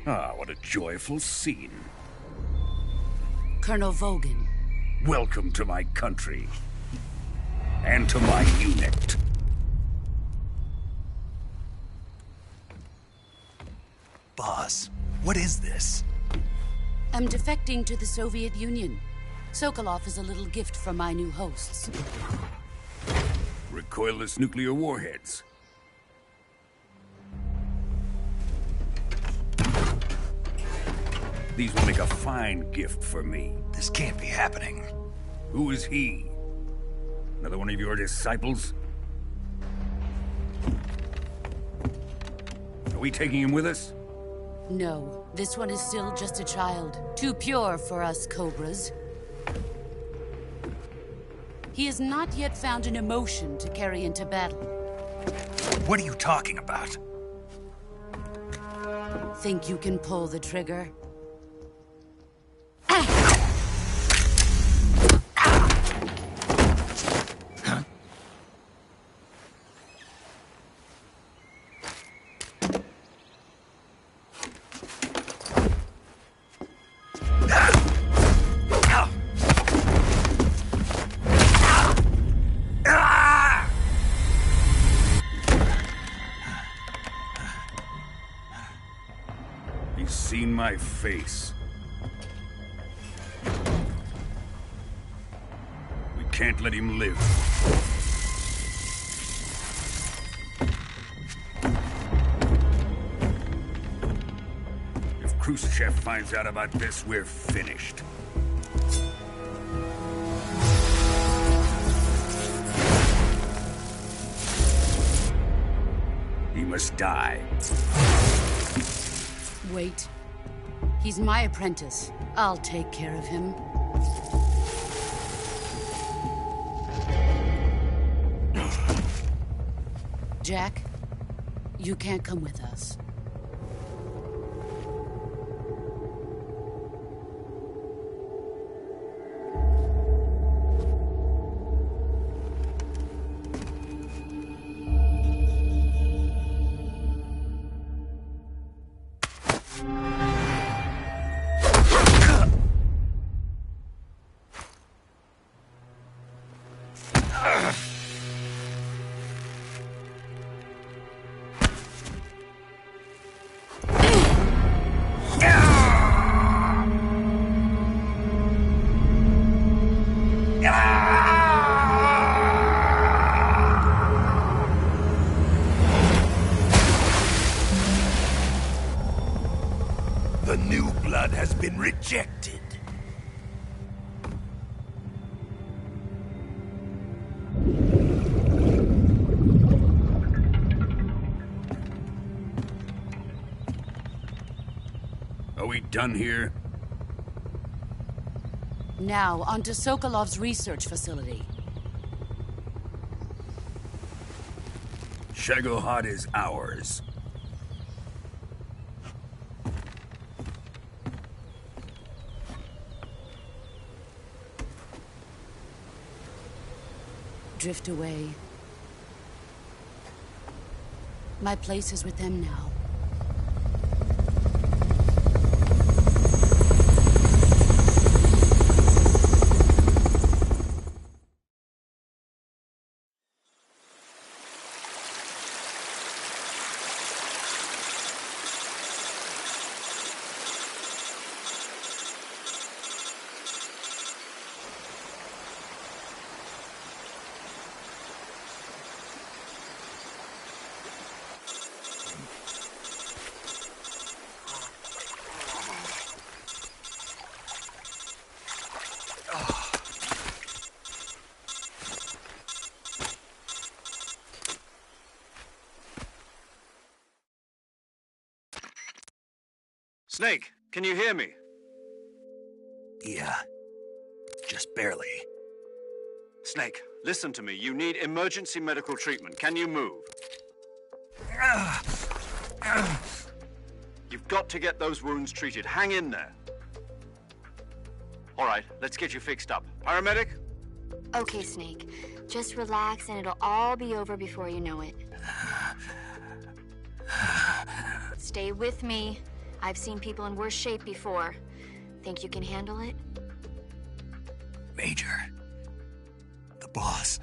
Ah, what a joyful scene. Colonel Vogan. Welcome to my country. And to my unit. Boss, what is this? I'm defecting to the Soviet Union. Sokolov is a little gift from my new hosts. Recoilless nuclear warheads. These will make a fine gift for me. This can't be happening. Who is he? Another one of your disciples? Are we taking him with us? No, this one is still just a child. Too pure for us Cobras. He has not yet found an emotion to carry into battle. What are you talking about? Think you can pull the trigger? He's seen my face. We can't let him live. If Khrushchev finds out about this, we're finished. He must die. Wait. He's my apprentice. I'll take care of him. Jack, you can't come with us. The new blood has been rejected. Are we done here? Now, onto Sokolov's research facility. Shagohod is ours. Drift away. My place is with them now. Snake, can you hear me? Yeah. Just barely. Snake, listen to me. You need emergency medical treatment. Can you move? You've got to get those wounds treated. Hang in there. All right, let's get you fixed up. Paramedic? Okay, Snake. Just relax and it'll all be over before you know it. Stay with me. I've seen people in worse shape before. Think you can handle it? Major. The boss.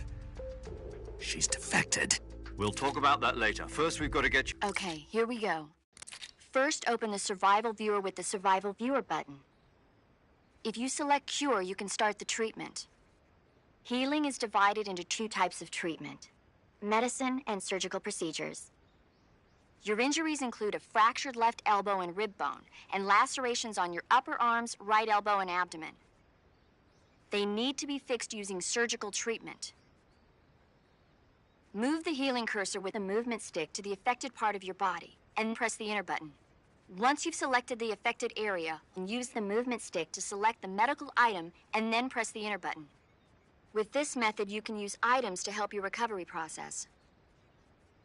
She's defected. We'll talk about that later. First, we've got to get you... Okay, here we go. First, open the Survival Viewer with the Survival Viewer button. If you select Cure, you can start the treatment. Healing is divided into 2 types of treatment: medicine and surgical procedures. Your injuries include a fractured left elbow and rib bone, and lacerations on your upper arms, right elbow, and abdomen. They need to be fixed using surgical treatment. Move the healing cursor with the movement stick to the affected part of your body, and press the enter button. Once you've selected the affected area, use the movement stick to select the medical item, and then press the enter button. With this method, you can use items to help your recovery process.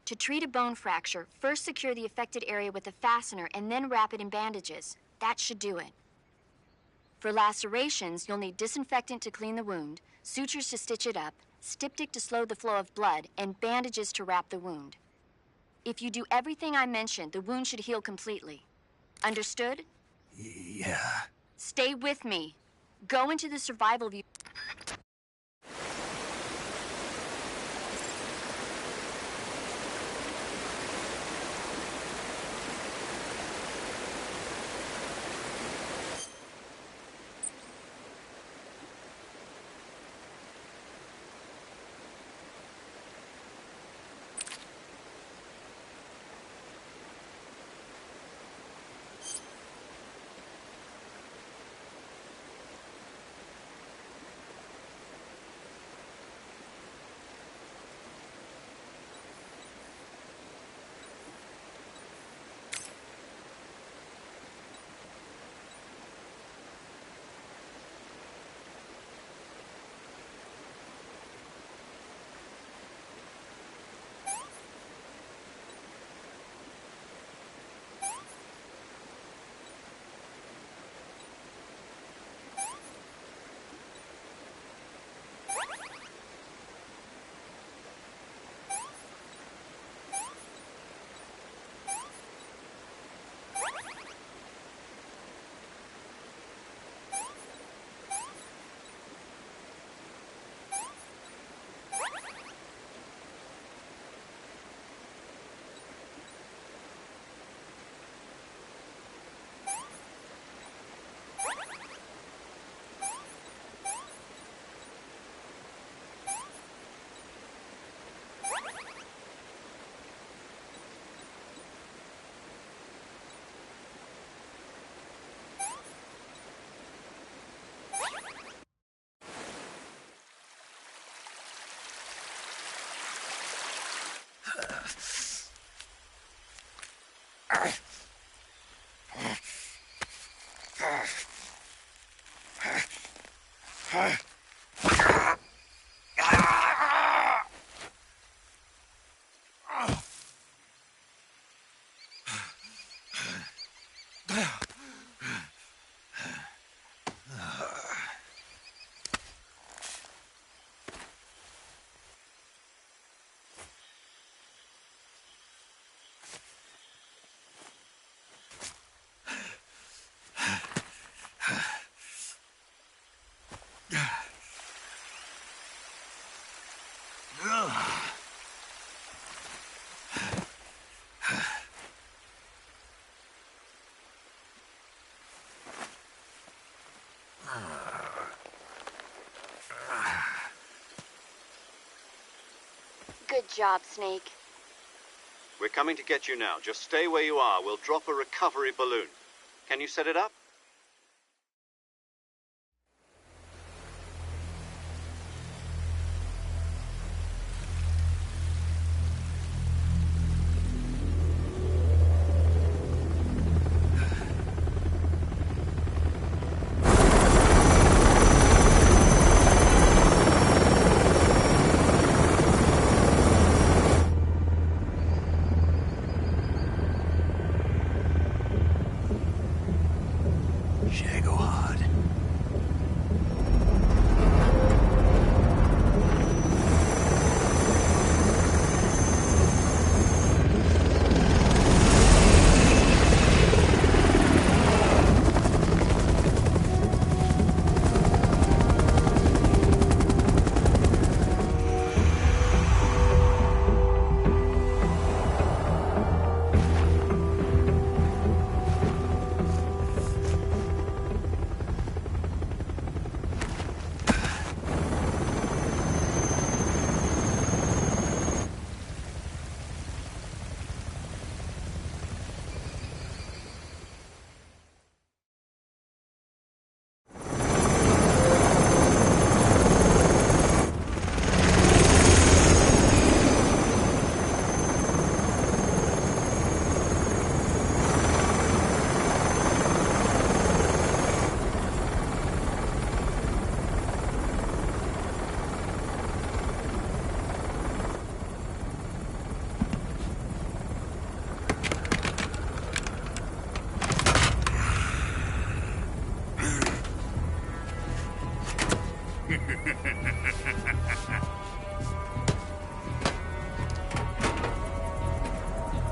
To treat a bone fracture, first secure the affected area with a fastener and then wrap it in bandages. That should do it. For lacerations, you'll need disinfectant to clean the wound, sutures to stitch it up, styptic to slow the flow of blood, and bandages to wrap the wound. If you do everything I mentioned, the wound should heal completely. Understood? Yeah. Stay with me. Go into the survival view. Good job, Snake. We're coming to get you now. Just stay where you are. We'll drop a recovery balloon. Can you set it up? Shagohod.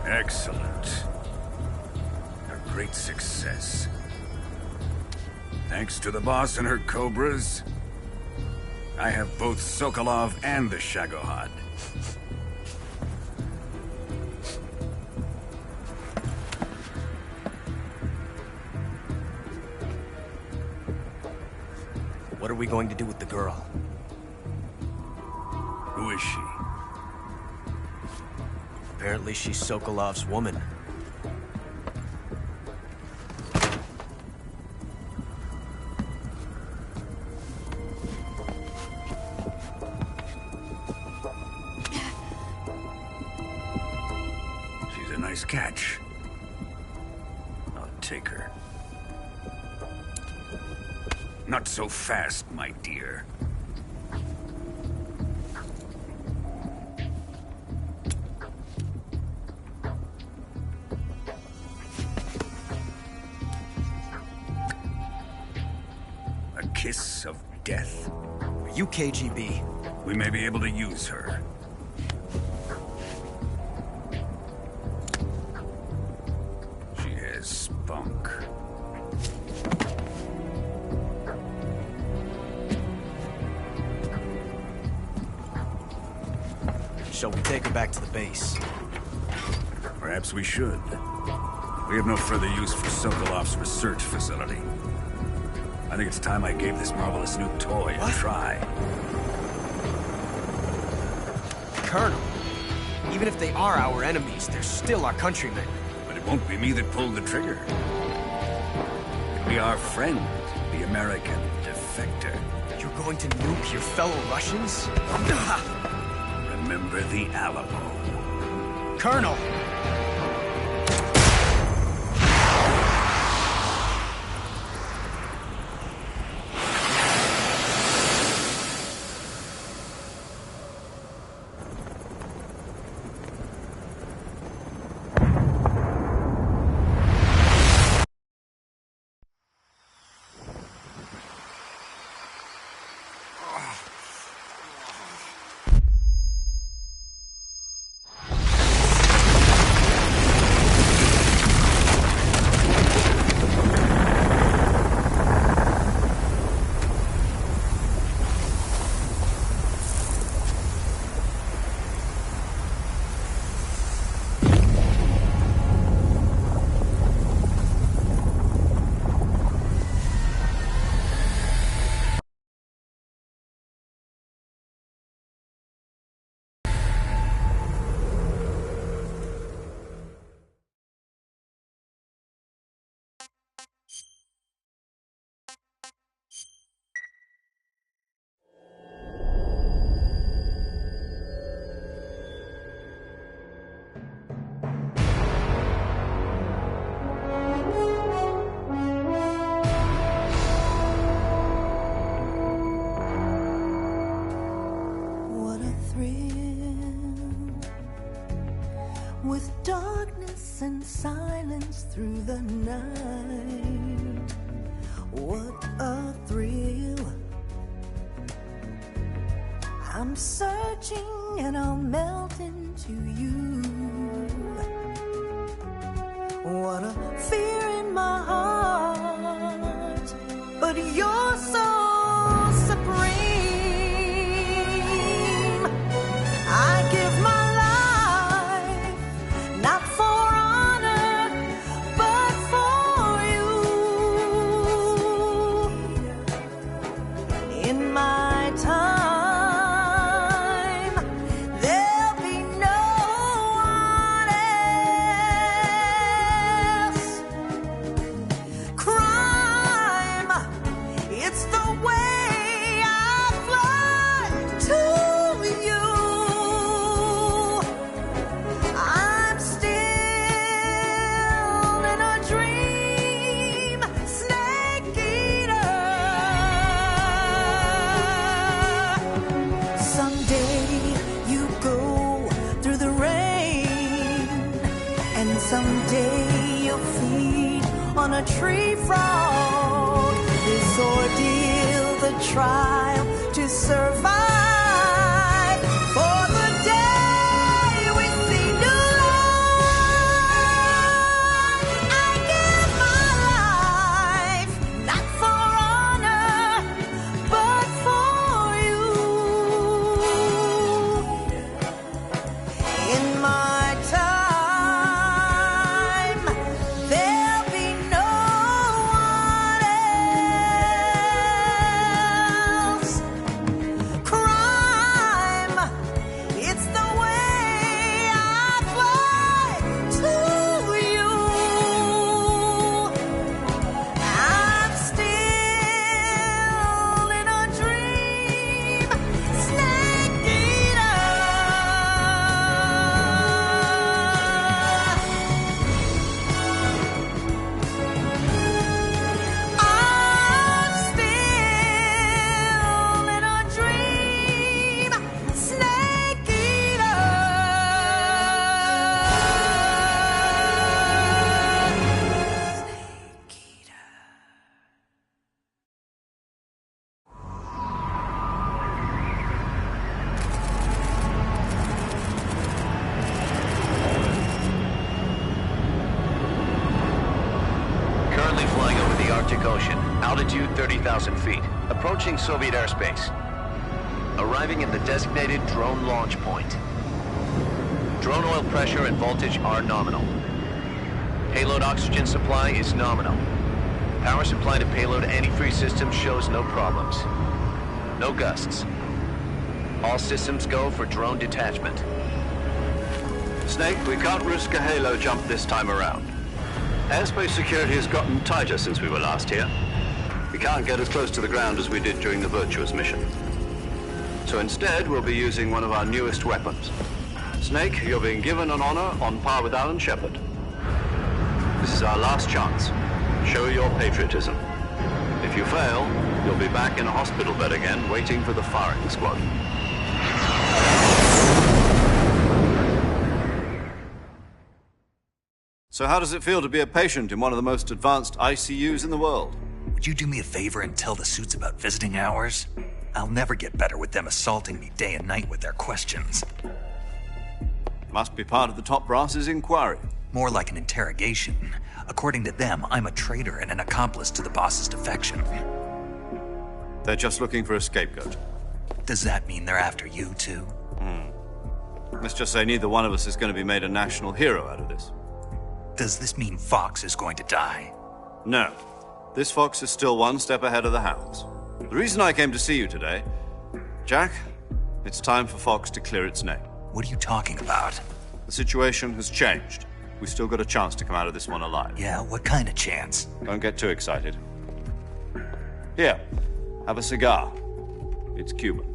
Excellent. A great success. Thanks to the boss and her cobras, I have both Sokolov and the Shagohod. What are we going to do with the girl? Who is she? Apparently she's Sokolov's woman. She's a nice catch. I'll take her. Not so fast, my dear. A kiss of death. Are you KGB? We may be able to use her. She has spunk. Shall we take her back to the base? Perhaps we should. We have no further use for Sokolov's research facility. I think it's time I gave this marvelous new toy a try. Colonel, even if they are our enemies, they're still our countrymen. But it won't be me that pulled the trigger. It'll be our friend, the American defector. You're going to nuke your fellow Russians? Remember the Alamo. Colonel! free-frog. This ordeal, the trial to survive. For the day we see new life, I give my life, not for honor, but for you. In my time, there'll be no one else. Crime, it's the way I fly to you. I'm still in a dream, snake eater. I'm still in a dream, snake eater. Currently flying over the Arctic Ocean. Altitude 30,000 feet. Approaching Soviet airspace. Arriving at the designated drone launch point. Drone oil pressure and voltage are nominal. Payload oxygen supply is nominal. Power supply to payload antifreeze system shows no problems. No gusts. All systems go for drone detachment. Snake, we can't risk a halo jump this time around. Airspace security has gotten tighter since we were last here. We can't get as close to the ground as we did during the Virtuous mission. So instead, we'll be using one of our newest weapons. Snake, you're being given an honor on par with Alan Shepard. This is our last chance. Show your patriotism. If you fail, you'll be back in a hospital bed again, waiting for the firing squad. So how does it feel to be a patient in one of the most advanced ICUs in the world? Would you do me a favor and tell the suits about visiting hours? I'll never get better with them assaulting me day and night with their questions. Must be part of the top brass's inquiry. More like an interrogation. According to them, I'm a traitor and an accomplice to the boss's defection. They're just looking for a scapegoat. Does that mean they're after you, too? Let's just say neither one of us is going to be made a national hero out of this. Does this mean Fox is going to die? No. This fox is still one step ahead of the hounds. The reason I came to see you today, Jack, it's time for Fox to clear its name. What are you talking about? The situation has changed. We've still got a chance to come out of this one alive. Yeah, what kind of chance? Don't get too excited. Here, have a cigar. It's Cuban.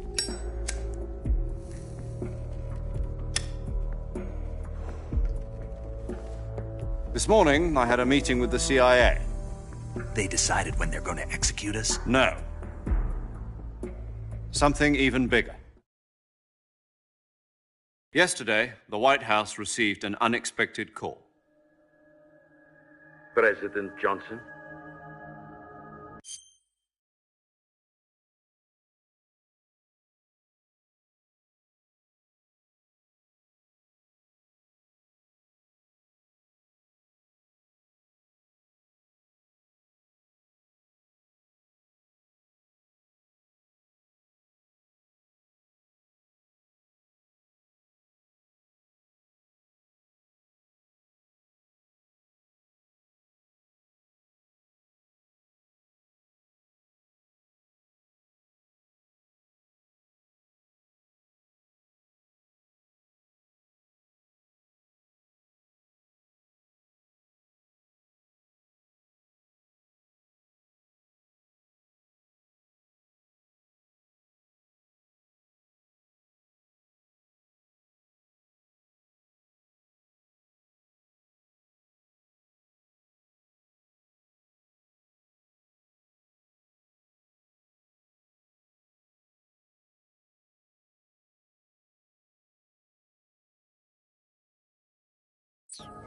This morning, I had a meeting with the CIA. They decided when they're going to execute us? No. Something even bigger. Yesterday, the White House received an unexpected call. President Johnson?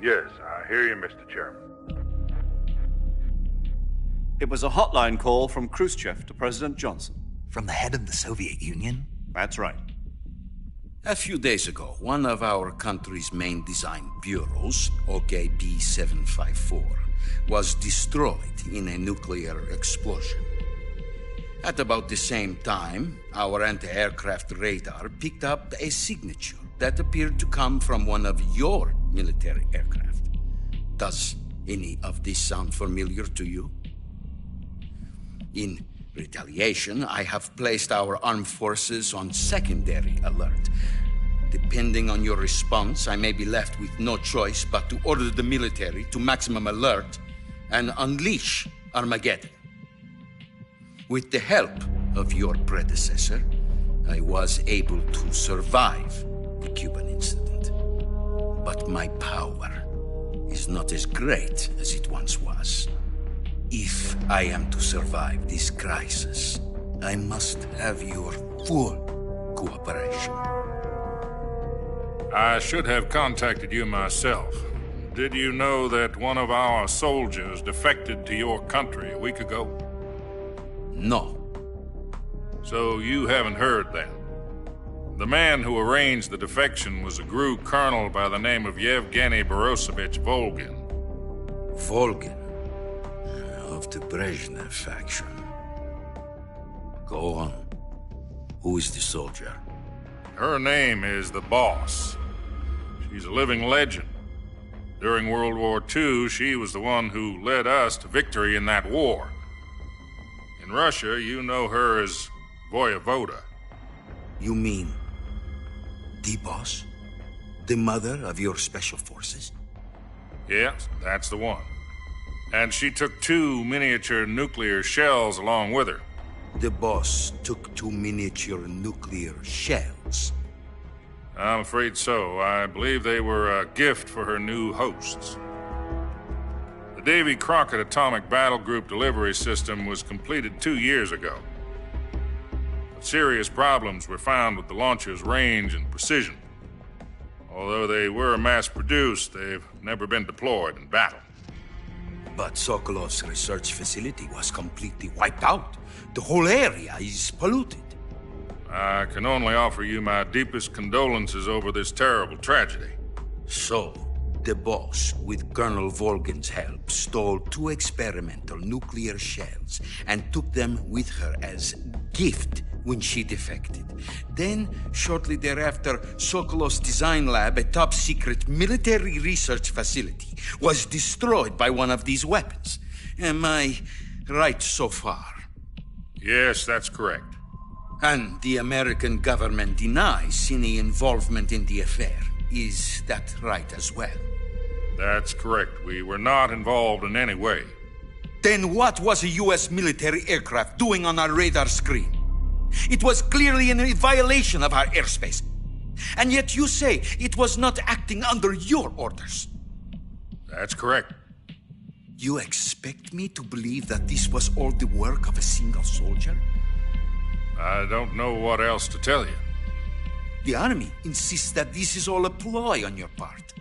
Yes, I hear you, Mr. Chairman. It was a hotline call from Khrushchev to President Johnson. From the head of the Soviet Union? That's right. A few days ago, one of our country's main design bureaus, OKB 754, was destroyed in a nuclear explosion. At about the same time, our anti-aircraft radar picked up a signature that appeared to come from one of your military aircraft. Does any of this sound familiar to you? In retaliation, I have placed our armed forces on secondary alert. Depending on your response, I may be left with no choice but to order the military to maximum alert and unleash Armageddon. With the help of your predecessor, I was able to survive the Cuban incident. But my power is not as great as it once was. If I am to survive this crisis, I must have your full cooperation. I should have contacted you myself. Did you know that one of our soldiers defected to your country a week ago? No. So you haven't heard then? The man who arranged the defection was a GRU colonel by the name of Yevgeny Borisovich Volgin. Volgin? Of the Brezhnev faction. Go on. Who is the soldier? Her name is the Boss. She's a living legend. During World War II, she was the one who led us to victory in that war. In Russia, you know her as Voyevoda. You mean the Boss? The mother of your special forces? Yes, that's the one. And she took 2 miniature nuclear shells along with her. The Boss took 2 miniature nuclear shells? I'm afraid so. I believe they were a gift for her new hosts. The Davy Crockett Atomic Battle Group delivery system was completed 2 years ago. But serious problems were found with the launcher's range and precision. Although they were mass-produced, they've never been deployed in battle. But Sokolov's research facility was completely wiped out. The whole area is polluted. I can only offer you my deepest condolences over this terrible tragedy. So, the Boss, with Colonel Volgin's help, stole 2 experimental nuclear shells and took them with her as gift when she defected. Then, shortly thereafter, Sokolov's design lab, a top-secret military research facility, was destroyed by one of these weapons. Am I right so far? Yes, that's correct. And the American government denies any involvement in the affair. Is that right as well? That's correct. We were not involved in any way. Then what was a U.S. military aircraft doing on our radar screen? It was clearly in violation of our airspace. And yet you say it was not acting under your orders. That's correct. You expect me to believe that this was all the work of a single soldier? I don't know what else to tell you. The Army insists that this is all a ploy on your part.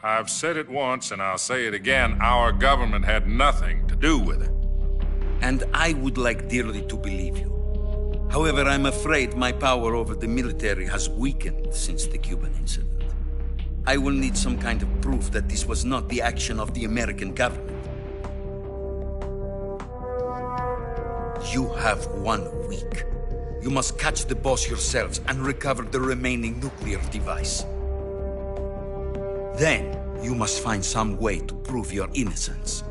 I've said it once and I'll say it again. Our government had nothing to do with it. And I would like dearly to believe you. However, I'm afraid my power over the military has weakened since the Cuban incident. I will need some kind of proof that this was not the action of the American government. You have 1 week. You must catch the Boss yourselves and recover the remaining nuclear device. Then, you must find some way to prove your innocence.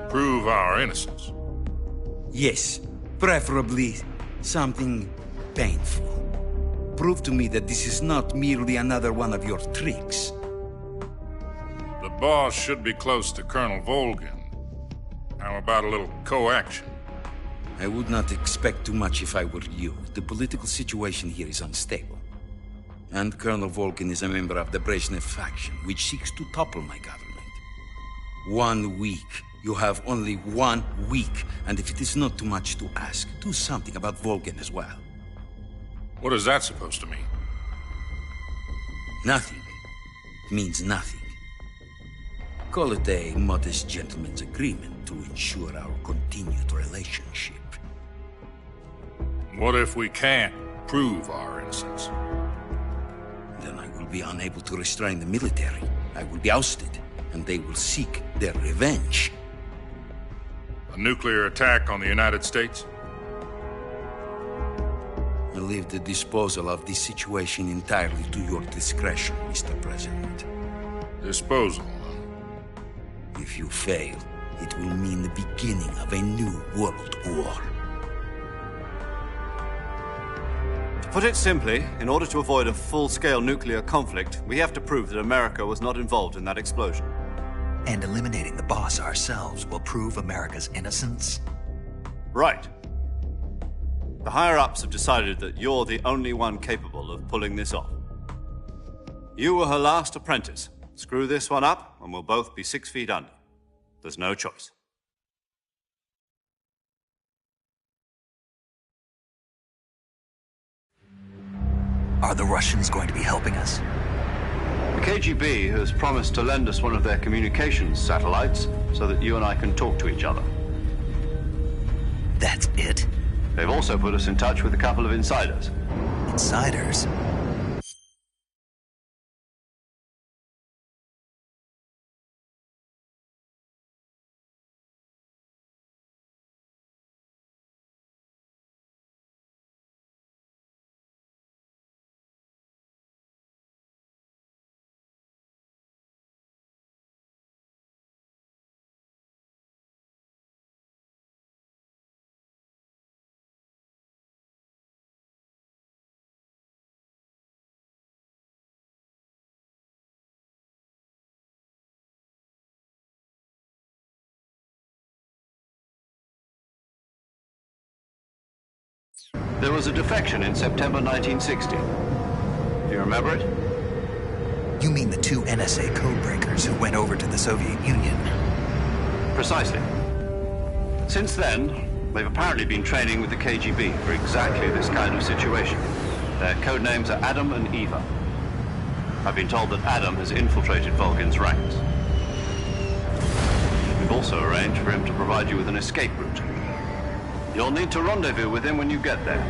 Prove our innocence? Yes, preferably something painful. Prove to me that this is not merely another one of your tricks. The Boss should be close to Colonel Volgin. How about a little coaction? I would not expect too much if I were you. The political situation here is unstable. And Colonel Volgin is a member of the Brezhnev faction, which seeks to topple my government. 1 week. You have only 1 week. And if it is not too much to ask, do something about Volgin as well. What is that supposed to mean? Nothing. It means nothing. Call it a modest gentleman's agreement to ensure our continued relationship. What if we can't prove our innocence? Then I will be unable to restrain the military. I will be ousted, and they will seek their revenge. A nuclear attack on the United States? I leave the disposal of this situation entirely to your discretion, Mr. President. Disposal? If you fail, it will mean the beginning of a new world war. To put it simply, in order to avoid a full-scale nuclear conflict, we have to prove that America was not involved in that explosion. And eliminating the boss ourselves will prove America's innocence? Right. The higher-ups have decided that you're the only one capable of pulling this off. You were her last apprentice. Screw this one up, and we'll both be 6 feet under. There's no choice. Are the Russians going to be helping us? The KGB has promised to lend us one of their communications satellites so that you and I can talk to each other. That's it? They've also put us in touch with a couple of insiders. Insiders? There was a defection in September 1960. Do you remember it? You mean the 2 NSA codebreakers who went over to the Soviet Union? Precisely. Since then, they've apparently been training with the KGB for exactly this kind of situation. Their code names are Adam and Eva. I've been told that Adam has infiltrated Volgin's ranks. We've also arranged for him to provide you with an escape route. You'll need to rendezvous with him when you get there.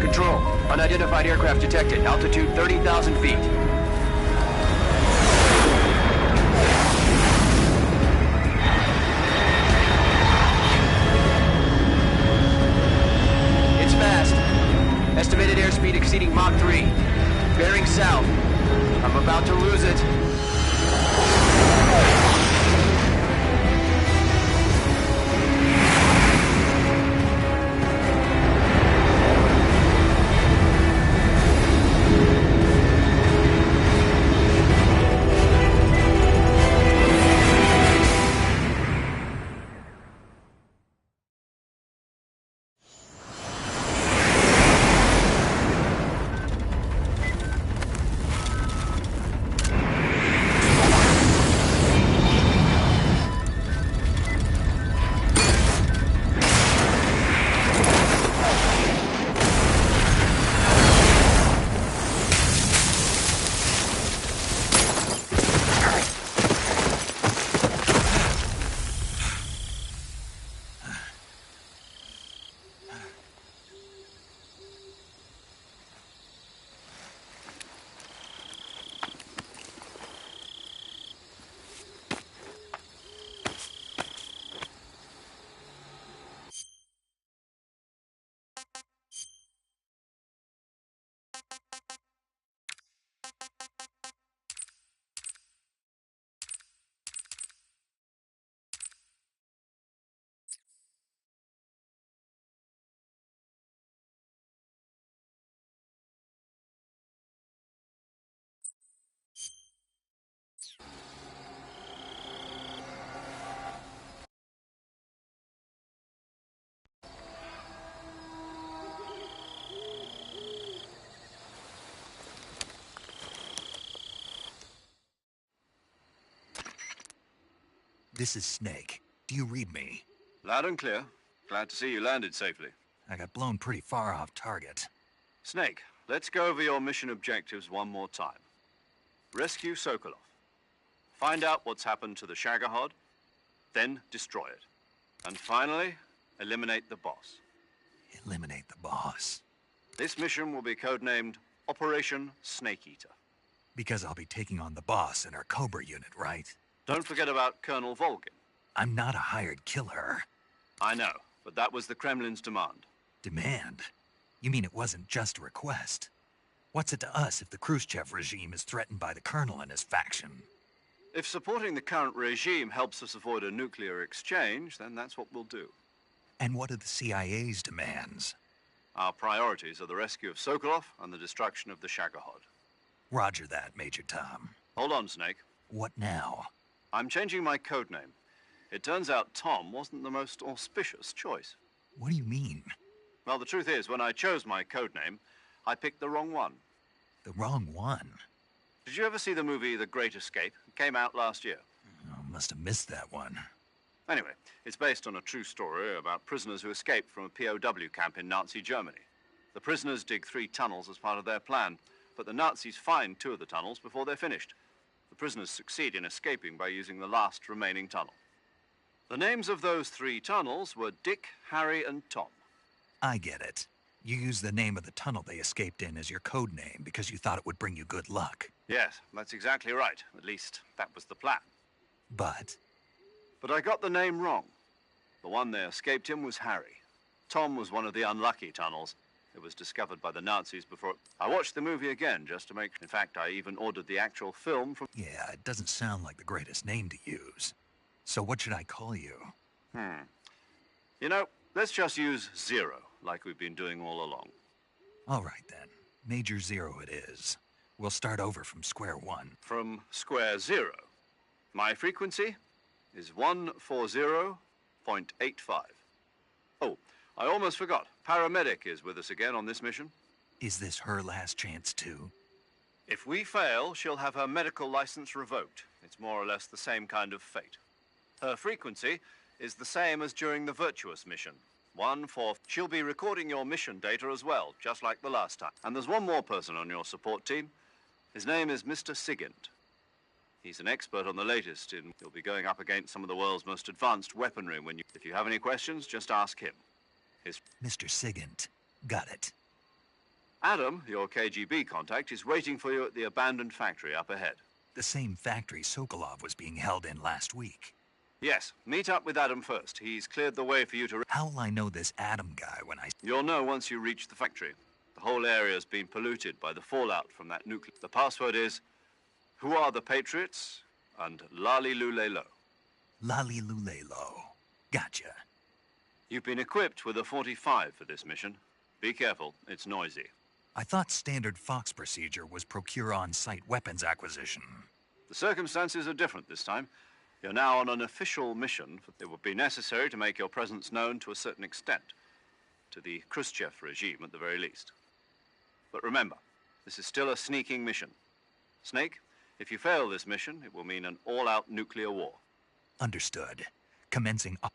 Control, unidentified aircraft detected. Altitude 30,000 feet. It's fast. Estimated airspeed exceeding Mach 3. Bearing south. I'm about to lose it. This is Snake. Do you read me? Loud and clear. Glad to see you landed safely. I got blown pretty far off target. Snake, let's go over your mission objectives one more time. Rescue Sokolov. Find out what's happened to the Shagohod, then destroy it. And finally, eliminate the boss. Eliminate the boss. This mission will be codenamed Operation Snake Eater. Because I'll be taking on the boss in our Cobra unit, right? Don't forget about Colonel Volgin. I'm not a hired killer. I know, but that was the Kremlin's demand. Demand? You mean it wasn't just a request? What's it to us if the Khrushchev regime is threatened by the Colonel and his faction? If supporting the current regime helps us avoid a nuclear exchange, then that's what we'll do. And what are the CIA's demands? Our priorities are the rescue of Sokolov and the destruction of the Shagohod. Roger that, Major Tom. Hold on, Snake. What now? I'm changing my codename. It turns out Tom wasn't the most auspicious choice. What do you mean? Well, the truth is, when I chose my codename, I picked the wrong one. The wrong one? Did you ever see the movie The Great Escape? It came out last year. Oh, must have missed that one. Anyway, it's based on a true story about prisoners who escaped from a POW camp in Nazi Germany. The prisoners dig 3 tunnels as part of their plan, but the Nazis find 2 of the tunnels before they're finished. The prisoners succeed in escaping by using the last remaining tunnel. The names of those 3 tunnels were Dick, Harry, and Tom. I get it. You used the name of the tunnel they escaped in as your code name because you thought it would bring you good luck. Yes, that's exactly right. At least, that was the plan. But I got the name wrong. The one they escaped in was Harry. Tom was one of the unlucky tunnels. It was discovered by the Nazis before... I watched the movie again just to make... In fact, I even ordered the actual film from... Yeah, it doesn't sound like the greatest name to use. So what should I call you? You know, let's just use Zero, like we've been doing all along. All right, then. Major Zero it is. We'll start over from square one. From square zero. My frequency is 140.85. Oh, I almost forgot. Paramedic is with us again on this mission. Is this her last chance, too? If we fail, she'll have her medical license revoked. It's more or less the same kind of fate. Her frequency is the same as during the Virtuous mission. 1-4. She'll be recording your mission data as well, just like the last time. And there's one more person on your support team. His name is Mr. Sigint. He's an expert on the latest, and he'll be going up against some of the world's most advanced weaponry. If you have any questions, just ask him. Mr. Sigint. Got it. Adam, your KGB contact, is waiting for you at the abandoned factory up ahead. The same factory Sokolov was being held in last week. Yes, meet up with Adam first. He's cleared the way for you to... How will I know this Adam guy when I... You'll know once you reach the factory. The whole area's been polluted by the fallout from that nuclear... The password is, who are the Patriots? And Lali Lule Lo. Lali Lule Lo. Gotcha. You've been equipped with a 45 for this mission. Be careful, it's noisy. I thought standard Fox procedure was procure on-site weapons acquisition. The circumstances are different this time. You're now on an official mission. It would be necessary to make your presence known to a certain extent. To the Khrushchev regime, at the very least. But remember, this is still a sneaking mission. Snake, if you fail this mission, it will mean an all-out nuclear war. Understood. Commencing up...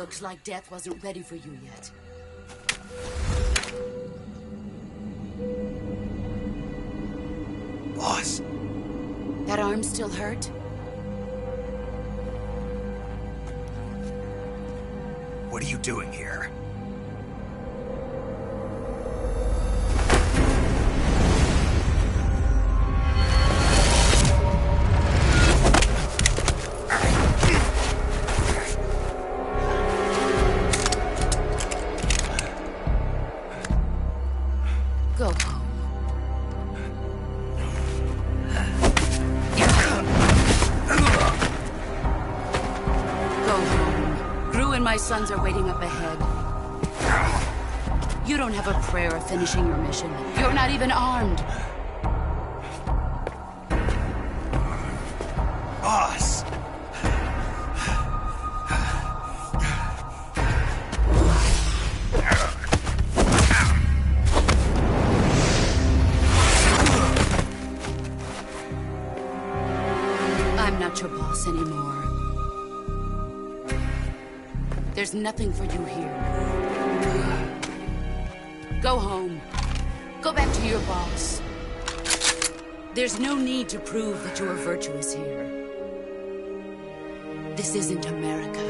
Looks like death wasn't ready for you yet. Boss. That arm still hurt? What are you doing here? Go home. Go home. Gru and my sons are waiting up ahead. You don't have a prayer of finishing your mission. You're not even armed. Boss! I'm not your boss anymore. There's nothing for you here. Go home. Go back to your boss. There's no need to prove that you are virtuous here. This isn't America.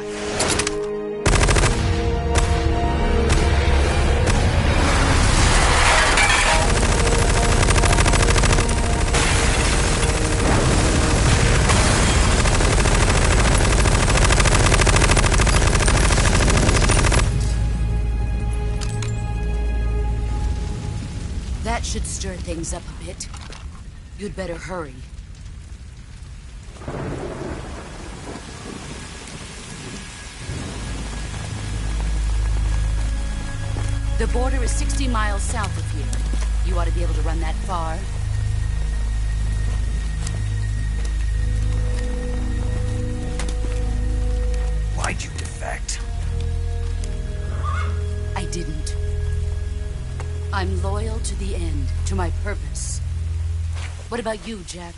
That should stir things up a bit. You'd better hurry. The border is 60 miles south of here. You ought to be able to run that far. Why'd you defect? I didn't. I'm loyal to the end, to my purpose. What about you, Jack?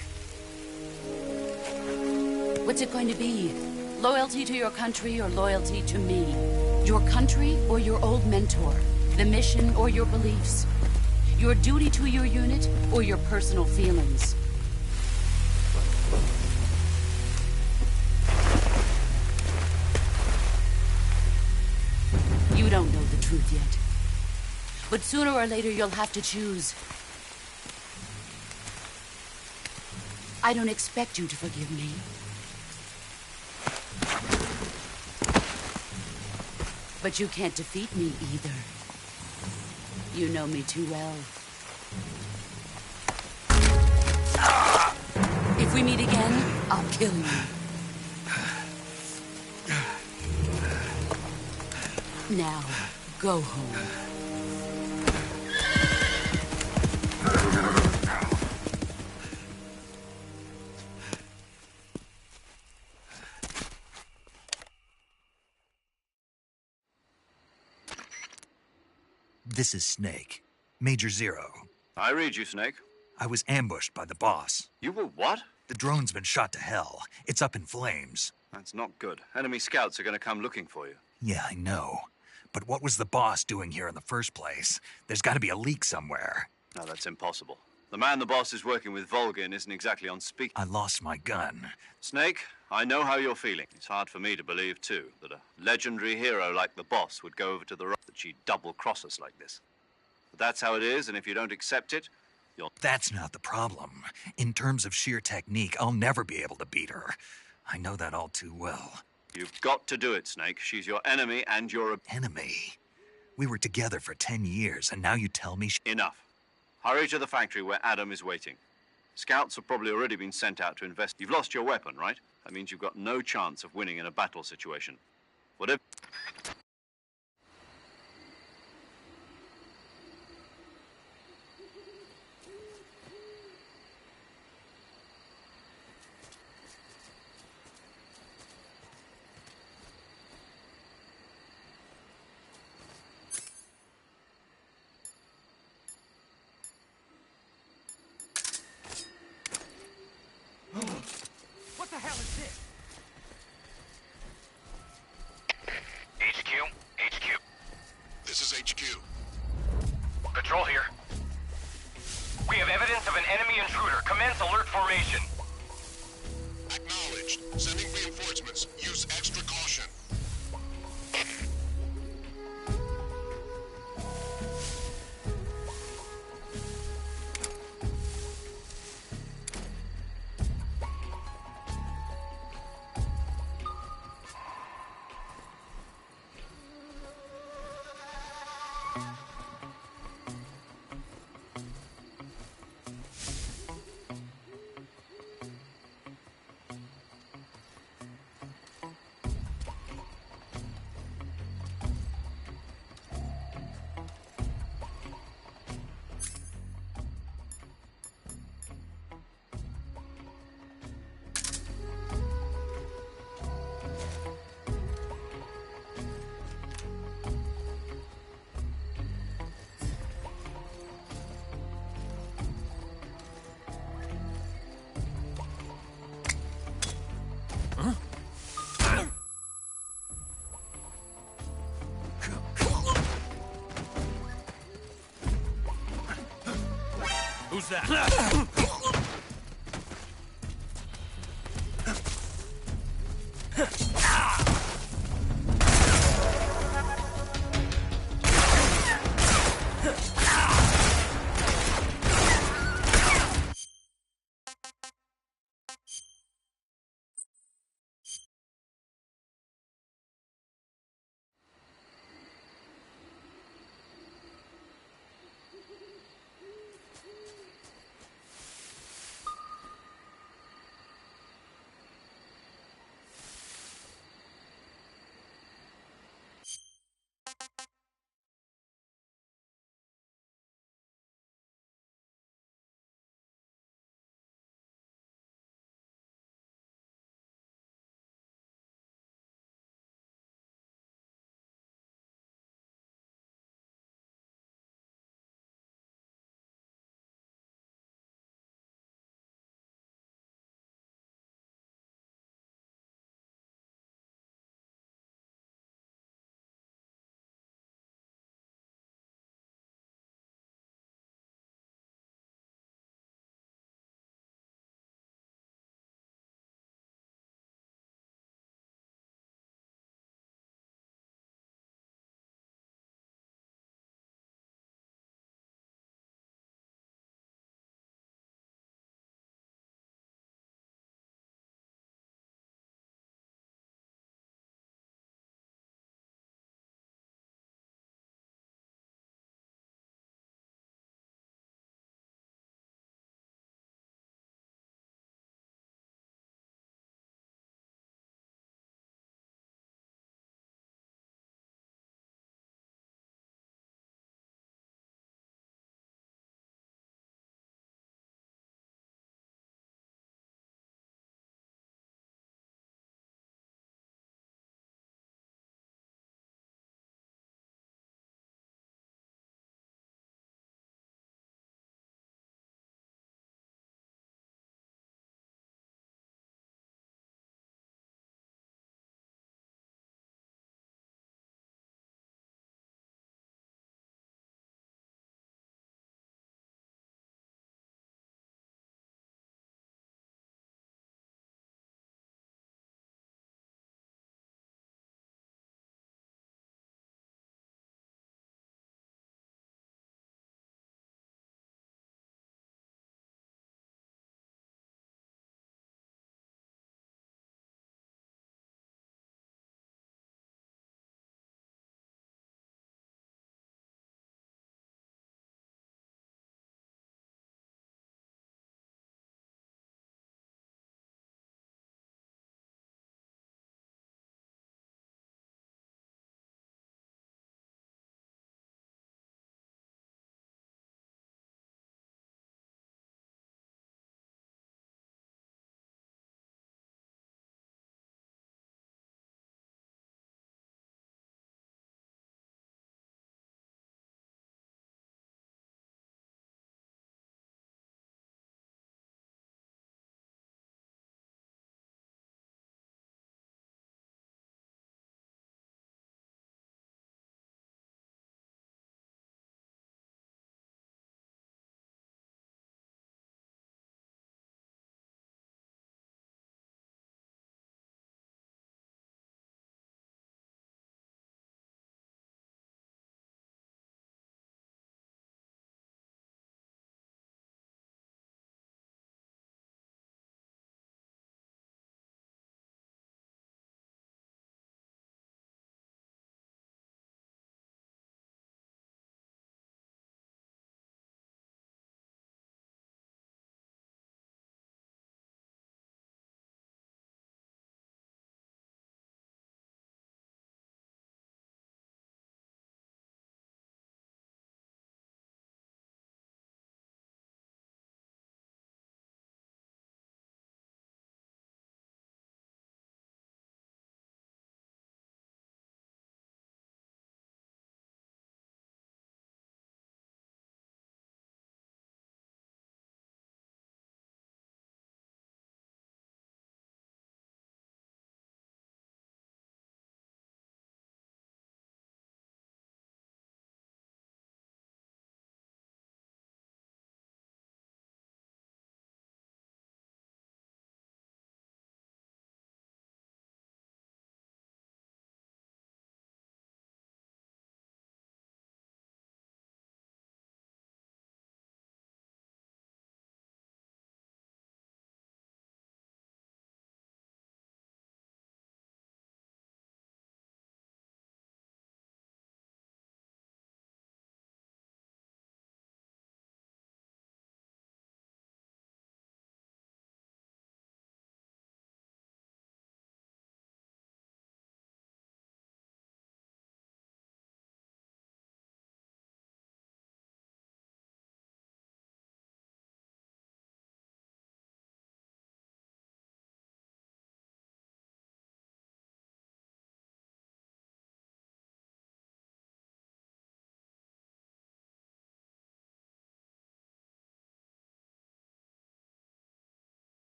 What's it going to be? Loyalty to your country or loyalty to me? Your country or your old mentor? The mission or your beliefs? Your duty to your unit or your personal feelings? You don't know the truth yet. But sooner or later, you'll have to choose. I don't expect you to forgive me. But you can't defeat me either. You know me too well. If we meet again, I'll kill you. Now, go home. This is Snake. Major Zero. I read you, Snake. I was ambushed by the boss. You were what? The drone's been shot to hell. It's up in flames. That's not good. Enemy scouts are going to come looking for you. Yeah, I know. But what was the boss doing here in the first place? There's got to be a leak somewhere. No, that's impossible. The man the boss is working with, Volgin, isn't exactly on speak. I lost my gun. Snake, I know how you're feeling. It's hard for me to believe, too, that a legendary hero like the boss would go over to the right, that she'd double-cross us like this. But that's how it is, and if you don't accept it, you'll... That's not the problem. In terms of sheer technique, I'll never be able to beat her. I know that all too well. You've got to do it, Snake. She's your enemy, and you're Enemy? We were together for 10 years, and now you tell me Enough. Hurry to the factory where Adam is waiting. Scouts have probably already been sent out to invest. You've lost your weapon, right? That means you've got no chance of winning in a battle situation. Whatever... What the hell is this? HQ. Patrol here. We have evidence of an enemy intruder. Commence alert formation. Acknowledged. Sending reinforcements. Use extra caution. Who's that?